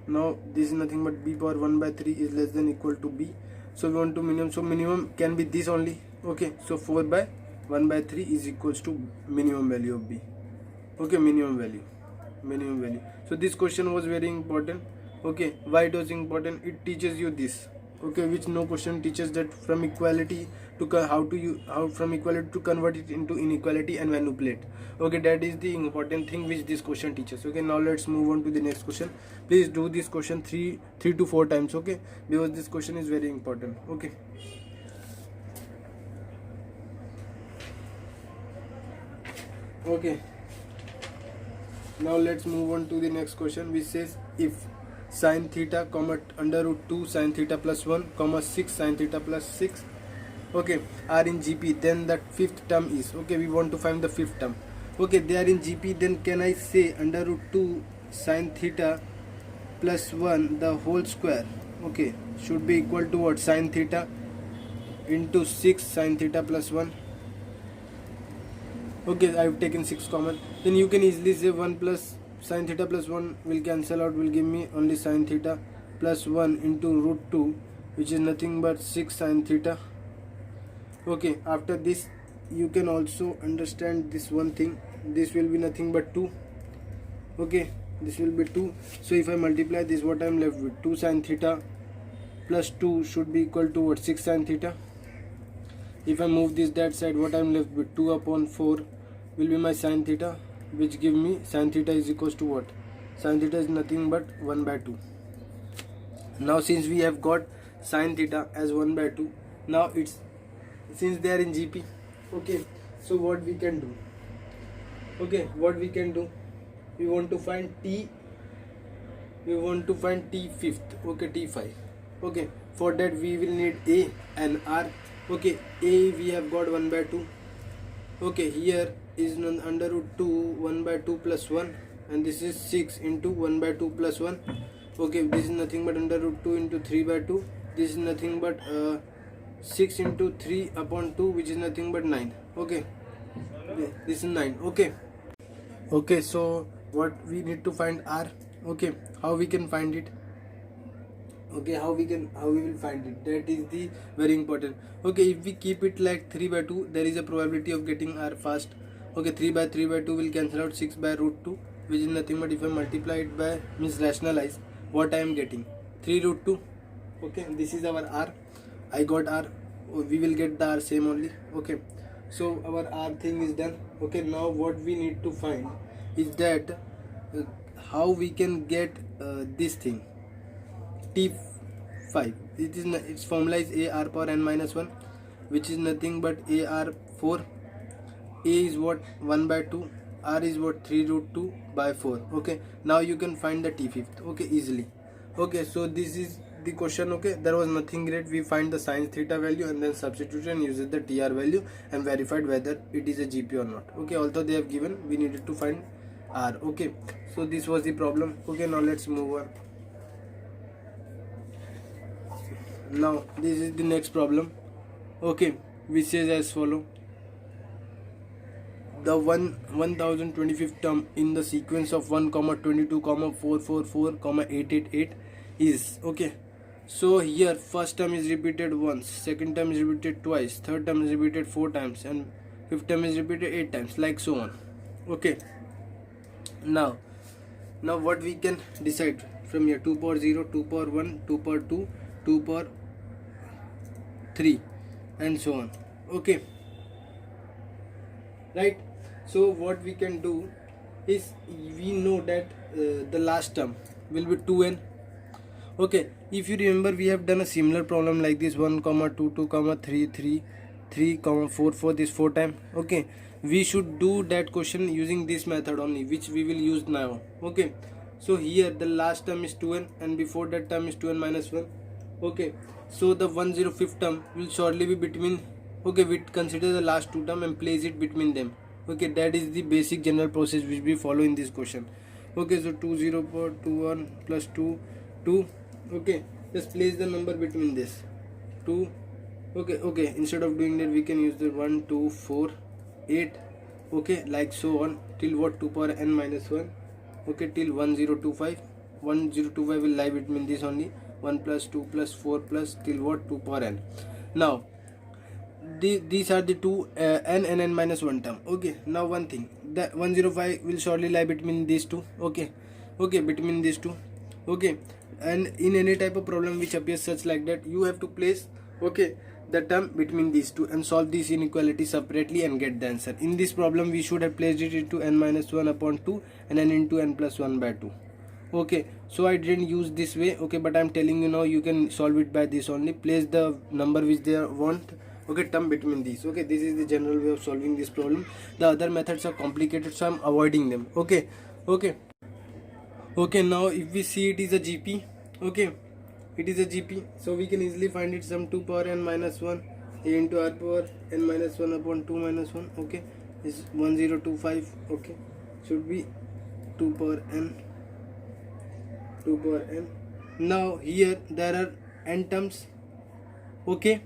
Now this is nothing but b power 1 by 3 is less than equal to b. So we want to minimum, so minimum can be this only. Okay, so 4 by 1 by 3 is equals to minimum value of b. Okay, minimum value. So this question was very important. Okay, why it was important? It teaches you this. Okay, which no question teaches that from equality to how from equality to convert it into inequality and manipulate. Okay, that is the important thing which this question teaches. Okay, now let's move on to the next question. Please do this question three to four times. Okay, because this question is very important. Okay. Okay, now let's move on to the next question, which says if sin theta comma under root 2 sin theta plus 1 comma 6 sin theta plus 6, okay, are in GP, then that fifth term is, okay, we want to find the fifth term. Okay, they are in GP, then can I say under root 2 sin theta plus 1 the whole square, okay, should be equal to what? Sin theta into 6 sin theta plus 1. Okay, I have taken 6 common. Then you can easily say 1 plus sin theta plus 1 will cancel out, will give me only sin theta plus 1 into root 2, which is nothing but 6 sin theta. Okay, after this you can also understand this one thing, this will be nothing but 2. Okay, this will be 2. So if I multiply this, what I am left with? 2 sin theta plus 2 should be equal to what? 6 sin theta. If I move this that side, what I am left with? 2 upon 4 will be my sin theta, which give me sin theta is equals to what? Sin theta is nothing but 1 by 2. Now since we have got sin theta as 1 by 2, now it's, since they are in GP, okay, so what we can do? Okay, what we can do? We want to find t fifth, okay, t5. Okay, for that we will need a and r. Okay, a we have got 1 by 2. Okay, here is under root 2 1 by 2 plus 1, and this is 6 into 1 by 2 plus 1. Okay, this is nothing but under root 2 into 3 by 2. This is nothing but 6 into 3 upon 2, which is nothing but 9. Okay, this is 9. Okay, okay, so what we need to find r. Okay, how we can find it? Okay, how we will find it, that is the very important. Okay, if we keep it like 3 by 2, there is a probability of getting r fast. Okay, 3 by 2 will cancel out 6 by root 2, which is nothing but, if I multiply it by, means rationalize, what I am getting? 3 root 2. Okay, this is our r. I got r. We will get the r same only. Okay, so our r thing is done. Okay, now what we need to find is that how we can get this thing t5. Its formula is a r power n minus 1, which is nothing but a r 4. A is what? 1 by 2. R is what? 3 root 2 by 4. Okay, now you can find the t5th. Okay, easily. Okay, so this is the question. Okay, there was nothing great. We find the sin theta value and then substituted and used the tr value and verified whether it is a GP or not. Okay, although they have given, we needed to find r. Okay, so this was the problem. Okay, now let's move on. Now this is the next problem. Okay, which says as follow: the 1025th term in the sequence of 1, 22, 444, 888 is, okay, so here first term is repeated once, second term is repeated twice, third term is repeated 4 times, and fifth term is repeated 8 times, like so on. Okay, now what we can decide from here: 2 power 0, 2 power 1, 2 power 2, 2 power 3, and so on. Okay, right? So what we can do is, we know that the last term will be 2n. Okay, if you remember, we have done a similar problem like this: 1, 2, 2, 3, 3, 3, 4, 4, this 4 times. Okay, we should do that question using this method only, which we will use now. Okay, so here the last term is 2n and before that term is 2n minus 1. Okay, so the 105th term will surely be between. Okay, we consider the last 2 term and place it between them. Okay, that is the basic general process which we follow in this question. Okay, so 2 0 4 2 1 plus 2 2. Okay, just place the number between this 2. Okay, instead of doing that, we can use the 1 2 4 8. Okay, like so on. till what, 2 power n minus 1, okay, till 1025. 1025 will lie between this only, 1 plus 2 plus 4 plus till what, 2 power n. Now these are the two n and n minus 1 term. Okay, now one thing, the 105 will surely lie between these two. Okay, between these two. Okay, and in any type of problem which appears such like that, you have to place, okay, the term between these two and solve this inequality separately and get the answer. In this problem we should have placed it into n minus 1 upon 2 and n into n plus 1 by 2. Okay, so I didn't use this way. Okay, but I'm telling you now, you can solve it by this only. Place the number which they want, okay, term between these. Okay, this is the general way of solving this problem. The other methods are complicated, so I'm avoiding them. Okay, now if we see it is a GP, okay, it is a GP, so we can easily find it some 2 power n minus 1 a into r power n minus 1 upon 2 minus 1. Okay, is 1025. Okay, should be 2 power n. Now here there are n terms. Okay,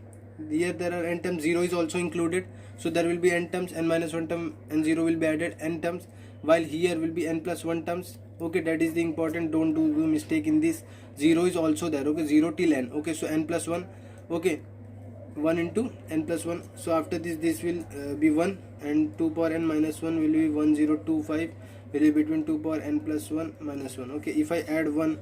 here there are n terms, 0 is also included, so there will be n terms, n minus 1 term and 0 will be added, n terms, while here will be n plus 1 terms. Okay, that is the important, don't do mistake in this. 0 is also there. Okay, 0 till n. Okay, so n plus 1. Okay, 1 into n plus 1. So after this will be 1, and 2 power n minus 1 will be 1025, will be between 2 power n plus 1 minus 1. Okay, if I add 1,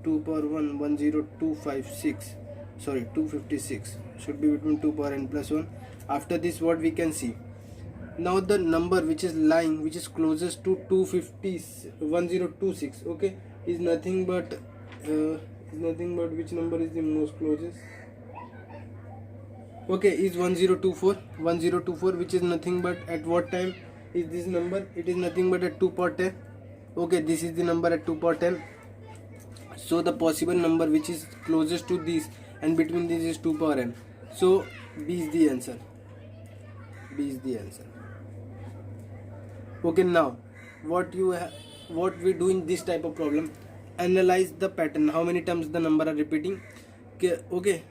2 power 1, 10256, sorry, 256 should be between 2 power n plus 1. After this, what we can see, now the number which is lying, which is closest to 1026, okay, is nothing but which number is the most closest? Okay, is 1024, which is nothing but at what time is this number? It is nothing but at 2 power 10. Okay, this is the number at 2 power 10. So the possible number which is closest to this and between this is 2 power n. So B is the answer. Okay, now what we do in this type of problem, analyze the pattern, how many times the number are repeating. Okay,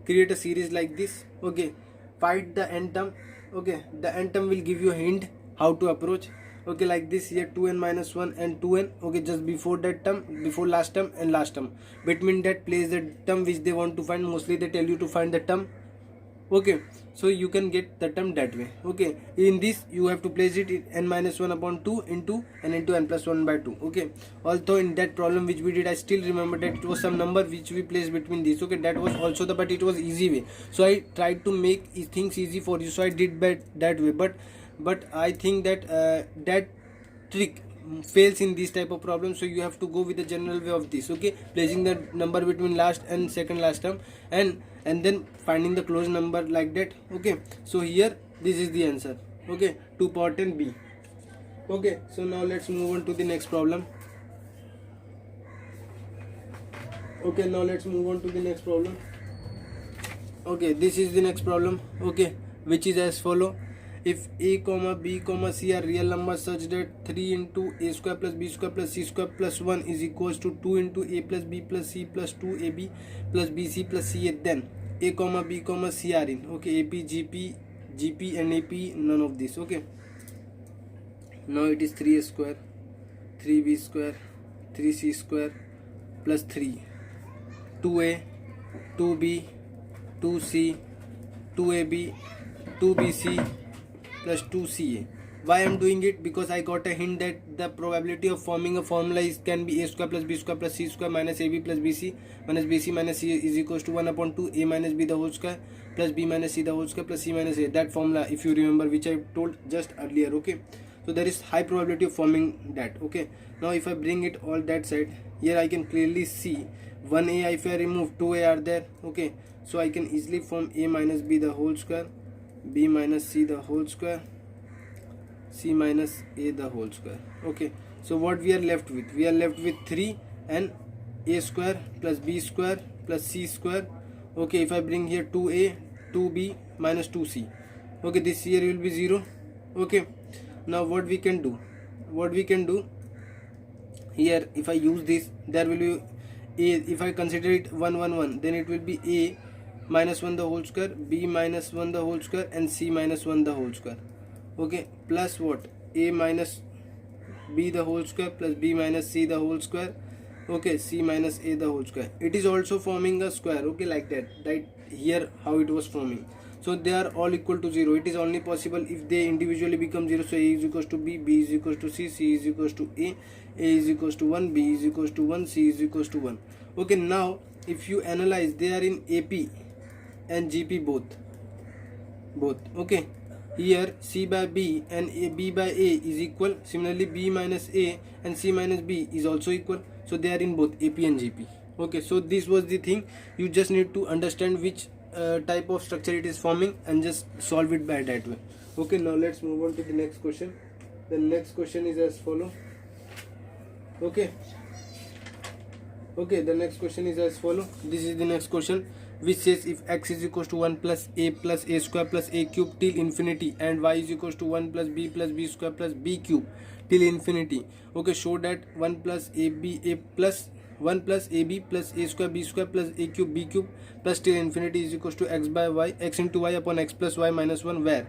create a series like this. Okay, find the n term. Okay, the n term will give you a hint how to approach. Okay, like this here, 2n minus 1 and 2n. Okay, just before that term, before last term and last term, between that place the term which they want to find. Mostly they tell you to find the term. Okay, so you can get the term that way. Okay, in this you have to place it in n minus 1 upon 2 into n into n plus 1 by 2. Okay, although in that problem which we did, I still remember that it was some number which we placed between these. Okay, that was also but it was easy way, so I tried to make things easy for you, so I did that way. But I think that that trick fails in this type of problem, so you have to go with the general way of this. Okay, placing the number between last and second last term and then finding the close number like that. Okay, so here this is the answer. Okay, 2 power 10 B. Okay, so now let's move on to the next problem. Okay, now let's move on to the next problem. Okay, this is the next problem. Okay, which is as follow. If a comma b comma c are real numbers such that 3 into a square plus b square plus c square plus 1 is equals to 2 into a plus b plus c plus 2ab plus bc plus ca, then a comma b comma c are in. Okay, ap gp and ap, none of this. Okay, now it is 3a square, 3b square, 3c square plus 3, 2a, 2b, 2c, 2ab, 2bc plus 2ca. Why I am doing it? Because I got a hint that the probability of forming a formula can be a square plus b square plus c square minus ab plus bc minus bc minus c is equals to 1 upon 2 a minus b the whole square plus b minus c the whole square plus c minus a. That formula, if you remember, which I told just earlier. Okay, so there is high probability of forming that. Okay, now if I bring it all that side, here I can clearly see 1a, if I remove 2a are there. Okay, so I can easily form a minus b the whole square, b minus c the whole square, c minus a the whole square. Okay, so what we are left with? We are left with 3 and a square plus b square plus c square. Okay, if I bring here 2a, 2b minus 2c, okay, this here will be 0. Okay, now what we can do? Here, if I use this, there will be a, if I consider it 1 1 1, then it will be a minus 1 the whole square, b minus 1 the whole square and c minus 1 the whole square. Okay, plus what? A minus b the whole square plus b minus c the whole square, okay, c minus a the whole square. It is also forming a square, okay, like that, right here how it was forming. So they are all equal to 0. It is only possible if they individually become 0. So a is equals to b is equals to c is equals to a is equals to 1, b is equals to 1, c is equals to 1. Okay, now if you analyze, they are in AP and GP both, okay. Here c by b and b by a is equal. Similarly b minus a and c minus b is also equal. So they are in both AP and GP. Okay, so this was the thing. You just need to understand which type of structure it is forming and just solve it by that way. Okay, now let's move on to the next question. The next question is as follow. Okay, the next question is as follow. This is the next question, which says if x is equals to 1 plus a square plus a cube till infinity, and y is equals to 1 plus b square plus b cube till infinity. Okay, show that 1 plus ab plus a square b square plus a cube b cube plus till infinity is equals to x into y upon x plus y minus 1, where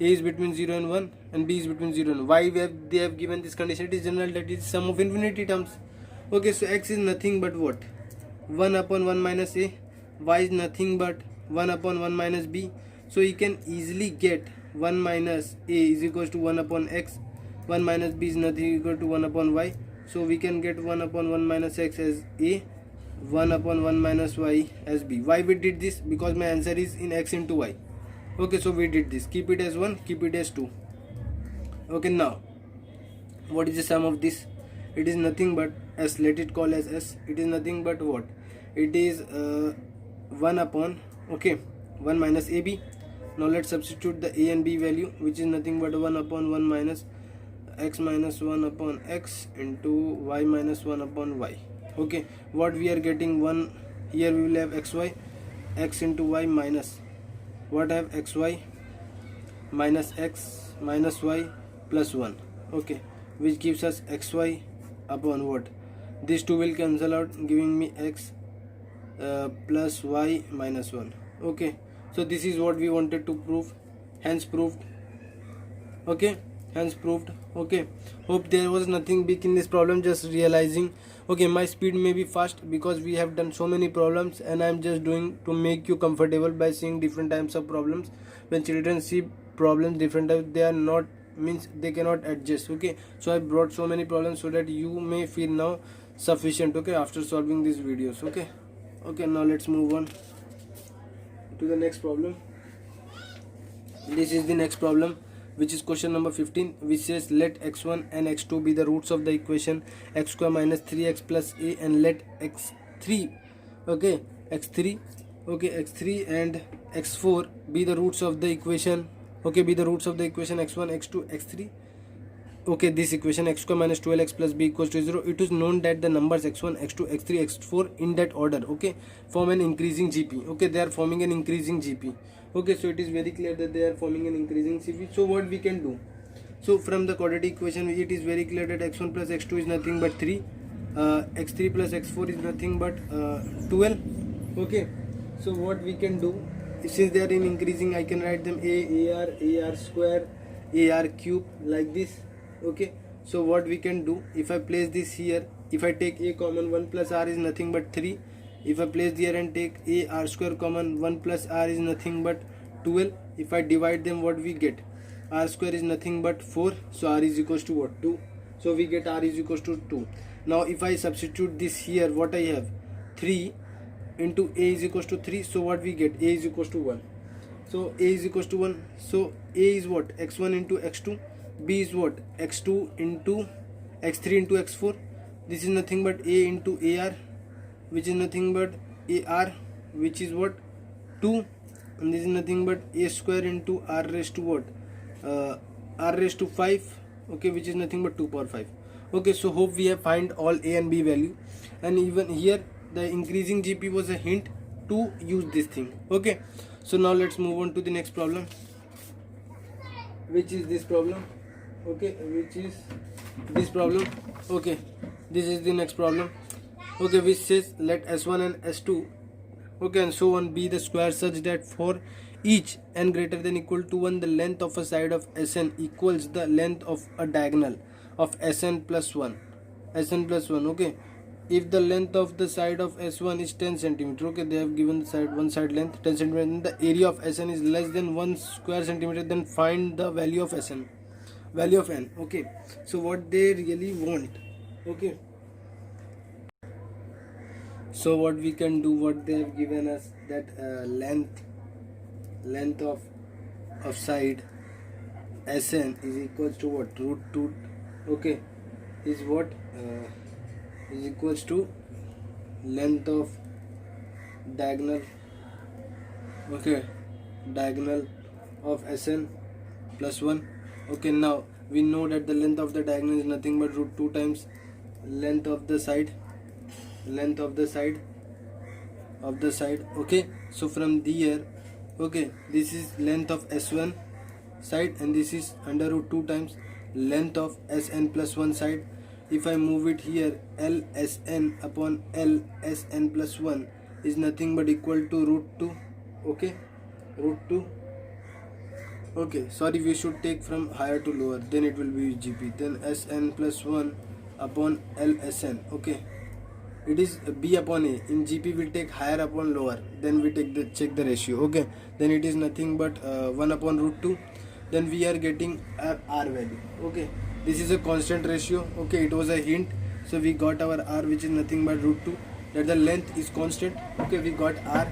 a is between 0 and 1 and b is between 0 and 1. Why they have given this condition? It is general, that is sum of infinity terms. Okay, so x is nothing but what? 1 upon 1 minus a. Y is nothing but 1 upon 1 minus b. So you can easily get 1 minus a is equals to 1 upon x. 1 minus b is nothing equal to 1 upon y. So we can get 1 upon 1 minus x as a, 1 upon 1 minus y as b. Why we did this? Because my answer is in x into y. Okay, so we did this. Keep it as 1, keep it as 2. Okay, now what is the sum of this? It is nothing but s. Let it call as s. It is nothing but what? It is 1 upon, okay, 1 minus ab. Now let's substitute the a and b value, which is nothing but 1 upon 1 minus x minus 1 upon x into y minus 1 upon y. Okay, what we are getting? 1 here we will have xy, x into y minus what? I have xy minus x minus y plus 1, okay, which gives us xy upon what? These two will cancel out, giving me x plus y minus 1. Okay, so this is what we wanted to prove, hence proved. Okay, hence proved. Okay, hope there was nothing big in this problem, just realizing. Okay, my speed may be fast because we have done so many problems, and I am just doing to make you comfortable by seeing different types of problems. When children see problems different types, they are not, means they cannot adjust. Okay, so I brought so many problems so that you may feel now sufficient, okay, after solving these videos. Okay, now let's move on to the next problem. This is the next problem, which is question number 15, which says let x1 and x2 be the roots of the equation x square minus 3x plus a, and let x3, okay, x3 and x4 be the roots of the equation, okay, be the roots of the equation x1, x2, x3. Okay, this equation x square minus 12x plus b equals to 0. It is known that the numbers x1, x2, x3, x4 in that order, okay, form an increasing GP. Okay, they are forming an increasing GP. Okay, so it is very clear that they are forming an increasing GP. So what we can do? So from the quadratic equation, it is very clear that x1 plus x2 is nothing but 3, x3 plus x4 is nothing but 12. Okay, so what we can do, since they are in increasing, I can write them ar square, ar cube, like this. Okay, so what we can do, if I place this here, if I take a common, 1 plus r is nothing but 3. If I place here and take a r square common, 1 plus r is nothing but 12. If I divide them, what we get? R square is nothing but 4, so r is equals to what? 2. So we get r is equals to 2. Now if I substitute this here, what I have? 3 into a is equals to 3, so what we get? A is equals to 1. So a is equals to 1. So a is what? x1 into x2. B is what? x2 into x3 into x4. This is nothing but a into ar, which is nothing but ar, which is what? 2. And this is nothing but a square into r raised to what? R raised to 5, okay, which is nothing but 2 power 5. Okay, so hope we have find all a and b value, and even here the increasing GP was a hint to use this thing. Okay, so now let's move on to the next problem, which is this problem. Okay, which is this problem. Okay, this is the next problem. Okay, which says let s1 and s2, okay, and so on be the square such that for each n greater than equal to 1, the length of a side of Sn equals the length of a diagonal. of Sn plus 1. Sn plus 1. Okay, if the length of the side of S1 is 10 centimeter, okay, they have given the side one side length 10 centimeter, and the area of Sn is less than 1 square centimeter, then find the value of Sn, value of n. Okay, so what they really want. Okay, so what we can do, what they have given us, that length of side Sn is equals to what, root 2. Okay, is what is equals to length of diagonal, okay, diagonal of Sn plus 1. Okay, now we know that the length of the diagonal is nothing but root 2 times length of the side, okay. So from there, okay, this is length of S1 side, and this is under root 2 times length of Sn plus 1 side. If I move it here, Lsn upon Lsn plus 1 is nothing but equal to root 2. Okay, root 2. Okay, sorry, we should take from higher to lower, then it will be GP. Then Sn plus 1 upon Lsn. Okay, it is B upon A. In GP we take higher upon lower, then we take the check the ratio. Okay, then it is nothing but 1 upon root 2. Then we are getting our R value. Okay, this is a constant ratio. Okay, it was a hint, so we got our R, which is nothing but root 2, that the length is constant. Okay, we got R.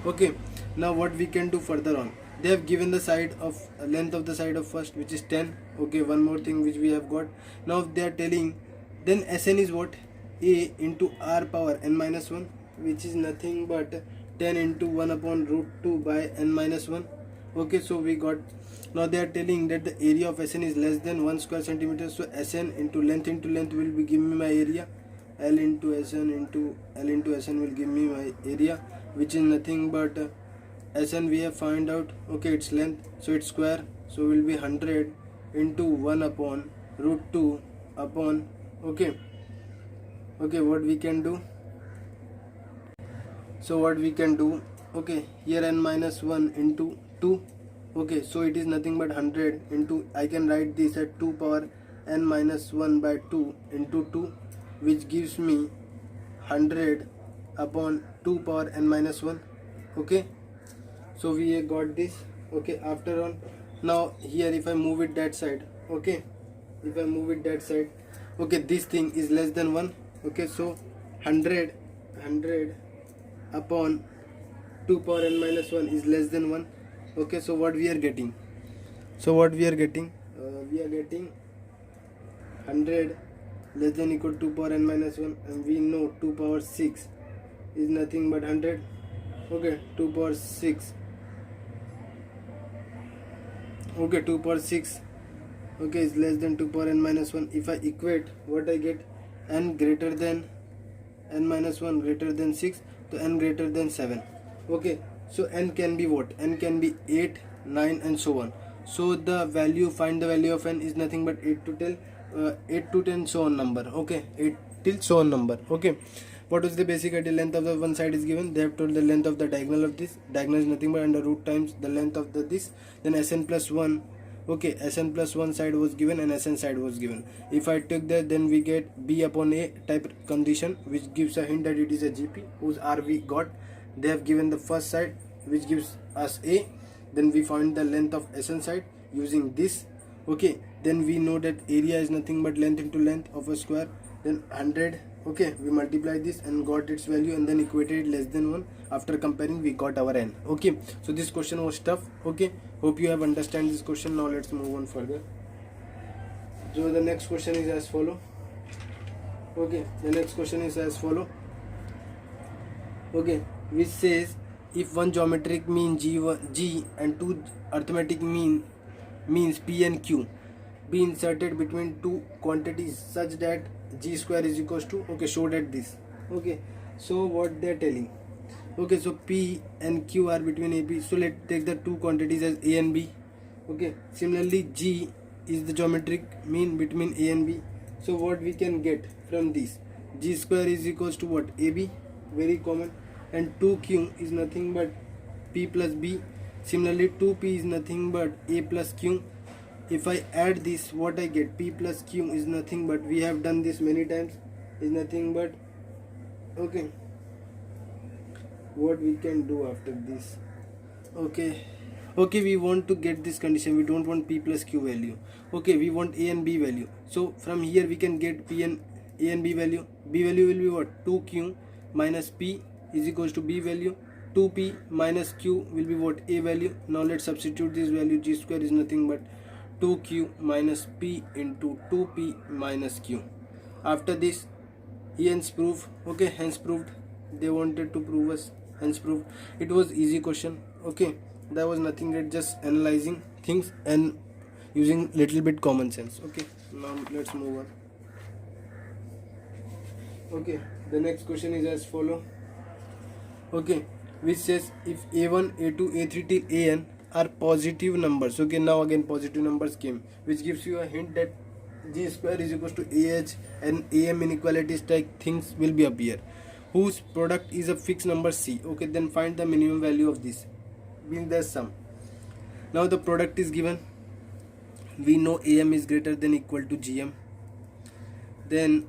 Okay, now what we can do further on, they have given the side of length of the side of first, which is 10. Okay, one more thing which we have got, now they are telling then Sn is what, A into R power n minus 1, which is nothing but 10 into 1 upon root 2 by n minus 1. Okay, so we got, now they are telling that the area of Sn is less than 1 square centimeter. So Sn into length will be give me my area. L into Sn will give me my area, which is nothing but Sn we have find out. Okay, its length, so its square, so will be 100 into 1 upon root 2 upon, okay, what we can do, so what we can do, okay, here n minus 1 into 2. Okay, so it is nothing but 100 into, I can write this at 2 power n minus 1 by 2 into 2, which gives me 100 upon 2 power n minus 1. Okay, so we got this. Okay, after on, now here if I move it that side, okay, if I move it that side, okay, this thing is less than 1. Okay, so 100 upon 2 power n minus 1 is less than 1. Okay, so what we are getting, we are getting 100 less than equal to 2 power n minus 1, and we know 2 power 6 is nothing but 100. Okay, 2 power 6, okay, 2 power 6, okay, is less than 2 power n minus 1. If I equate, what I get, n greater than n minus 1 greater than 6, so n greater than 7. Okay, so n can be what, n can be 8, 9 and so on. So the value, find the value of n is nothing but 8 to 10 so on number. Okay, 8 till so on number. Okay, what was the basic idea? Length of the one side is given, they have told the length of the diagonal of this, diagonal is nothing but under root times the length of the this, then Sn plus 1. Okay, Sn plus 1 side was given and Sn side was given. If I take that, then we get B upon A type condition, which gives a hint that it is a GP, whose R we got. They have given the first side, which gives us A, then we find the length of Sn side using this. Okay, then we know that area is nothing but length into length of a square, then 100. Okay, we multiply this and got its value, and then equated it less than 1. After comparing, we got our n. Okay, so this question was tough. Okay, hope you have understand this question. Now let's move on further. So the next question is as follow. Okay, the next question is as follow. Okay, which says if one geometric mean G and two arithmetic means P and Q be inserted between two quantities such that G square is equals to, okay, show that this. Okay, so what they are telling, okay, so P and Q are between AB, so let's take the two quantities as A and B. Okay, similarly G is the geometric mean between A and B. So what we can get from this, G square is equals to what, AB, very common, and 2Q is nothing but P plus B. Similarly 2P is nothing but A plus Q. if I add this, what I get, p plus q is nothing but, we have done this many times, is nothing but, okay, what we can do after this, okay, okay, we want to get this condition, we don't want p plus q value, okay, we want a and b value. So from here we can get p and a and b value. B value will be what, 2q minus p is equals to b value, 2p minus q will be what, a value. Now let's substitute this value, g square is nothing but 2q minus p into 2p minus q. After this, hence proof, okay, hence proved, they wanted to prove us, hence proved. It was easy question, okay, that was nothing but just analyzing things and using little bit common sense. Okay, now let's move on. Okay, the next question is as follow, okay, which says if a1 a2 a3 till an are positive numbers. Okay, now again positive numbers came, which gives you a hint that g square is equals to ah and am inequalities type things will be appear, whose product is a fixed number c. Okay, then find the minimum value of this, means the sum. Now the product is given, we know am is greater than equal to gm, then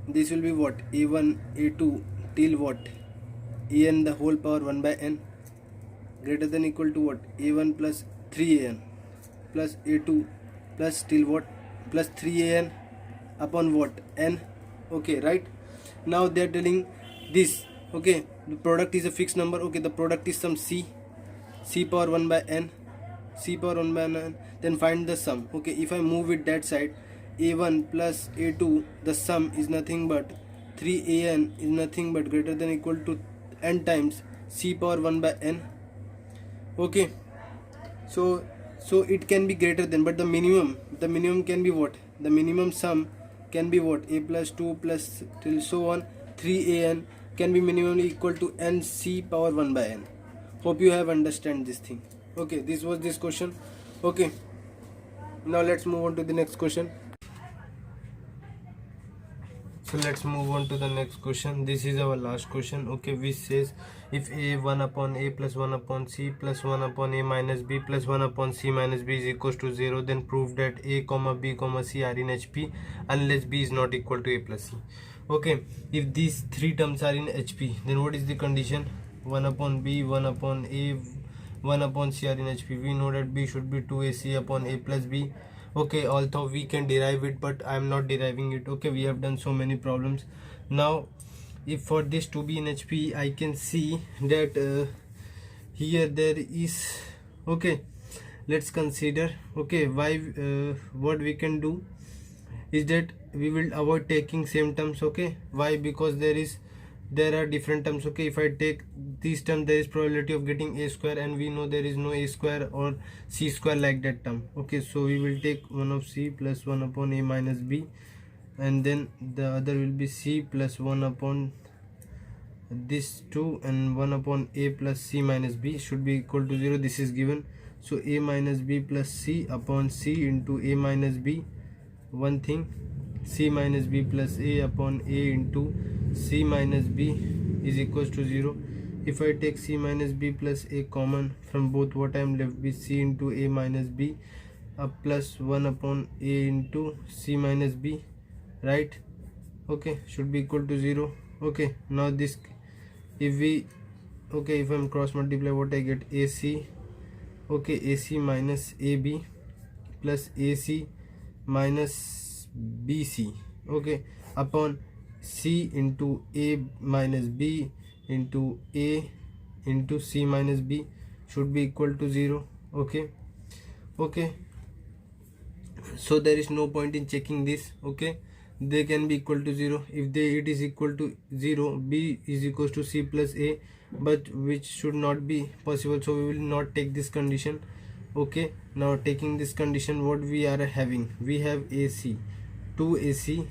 this will be what, a1 a2 till what, an the whole power 1 by n greater than equal to what, a1 plus 3an plus a2 plus till what, plus 3an upon what, n. Okay, right, now they are telling this, okay, the product is a fixed number, okay, the product is some c power 1 by n, c power 1 by n, then find the sum. Okay, if I move it that side, a1 plus a2, the sum is nothing but 3an is nothing but greater than equal to n times c power 1 by n. Okay, so it can be greater than, but the minimum can be what, the minimum sum can be what, a plus 2 plus till so on 3an can be minimally equal to n c power 1 by n. Hope you have understand this thing. Okay, this was this question. Okay, now let's move on to the next question. So let's move on to the next question. This is our last question, okay, which says if a 1 upon a plus 1 upon c plus 1 upon a minus b plus 1 upon c minus b is equals to 0, then prove that a comma b comma c are in HP unless b is not equal to a plus c. Okay, if these three terms are in HP, then what is the condition? 1 upon b, 1 upon a, 1 upon c are in HP. We know that b should be 2ac upon a plus b. Okay, although we can derive it, but I am not deriving it. Okay, we have done so many problems. Now if for this to be in HP, I can see that here there is, okay, let's consider, okay, why what we can do is that we will avoid taking same terms. Okay, why? Because there are different terms. Okay, if I take this term, there is probability of getting a square, and we know there is no a square or c square like that term. Okay, so we will take 1 of c plus 1 upon a minus b, and then the other will be c plus 1 upon this 2 and 1 upon a plus c minus b should be equal to 0. This is given, so a minus b plus c upon c into a minus b, one thing, c minus b plus a upon a into c minus b is equals to 0. If I take c minus b plus a common from both, what I am left with c into a minus b plus 1 upon a into c minus b, right? Okay, should be equal to 0. Okay, now this, if we, okay, if I'm cross multiply, what I get, ac, okay, ac minus ab plus ac minus bc, okay, upon c into a minus b into a into c minus b should be equal to 0. Okay, okay, so there is no point in checking this. Okay, they can be equal to 0. If it is equal to 0, b is equals to c plus a, but which should not be possible, so we will not take this condition. Okay, now taking this condition, what we are having, we have ac, 2ac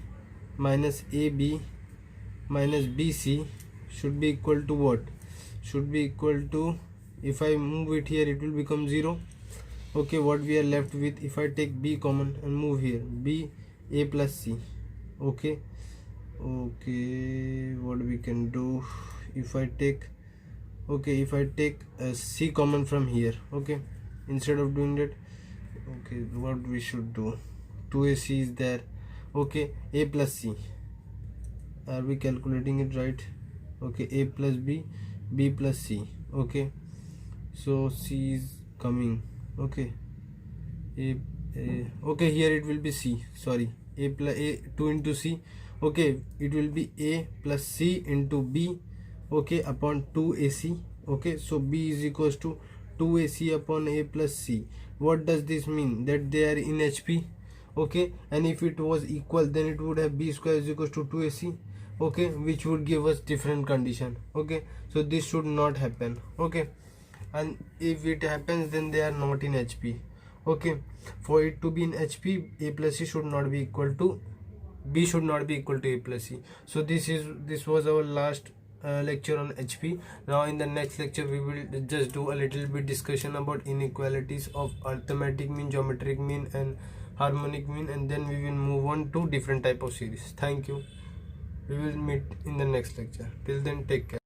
minus ab minus bc should be equal to what, should be equal to, if I move it here, it will become 0. Okay, what we are left with, if I take b common and move here, b a plus c. Okay, okay, what we can do, if I take, okay, if I take c common from here, okay, instead of doing that, Okay, what we should do? 2ac is there. Okay, a plus c, are we calculating it right? Okay, a plus b, b plus c. Okay, so c is coming. Okay, okay, here it will be c, sorry, a plus a 2 into c. Okay, it will be a plus c into b, okay, upon 2ac. Okay, so b is equals to 2ac upon a plus c. What does this mean? That they are in HP. Okay, and if it was equal, then it would have b square is equals to 2ac. Okay, which would give us different condition. Okay, so this should not happen. Okay, and if it happens, then they are not in HP. Okay, for it to be in HP, a plus c should not be equal to b, should not be equal to a plus c. So this was our last lecture on HP. Now in the next lecture we will just do a little bit discussion about inequalities of arithmetic mean, geometric mean and harmonic mean, and then we will move on to different type of series. Thank you. We will meet in the next lecture. Till then, take care.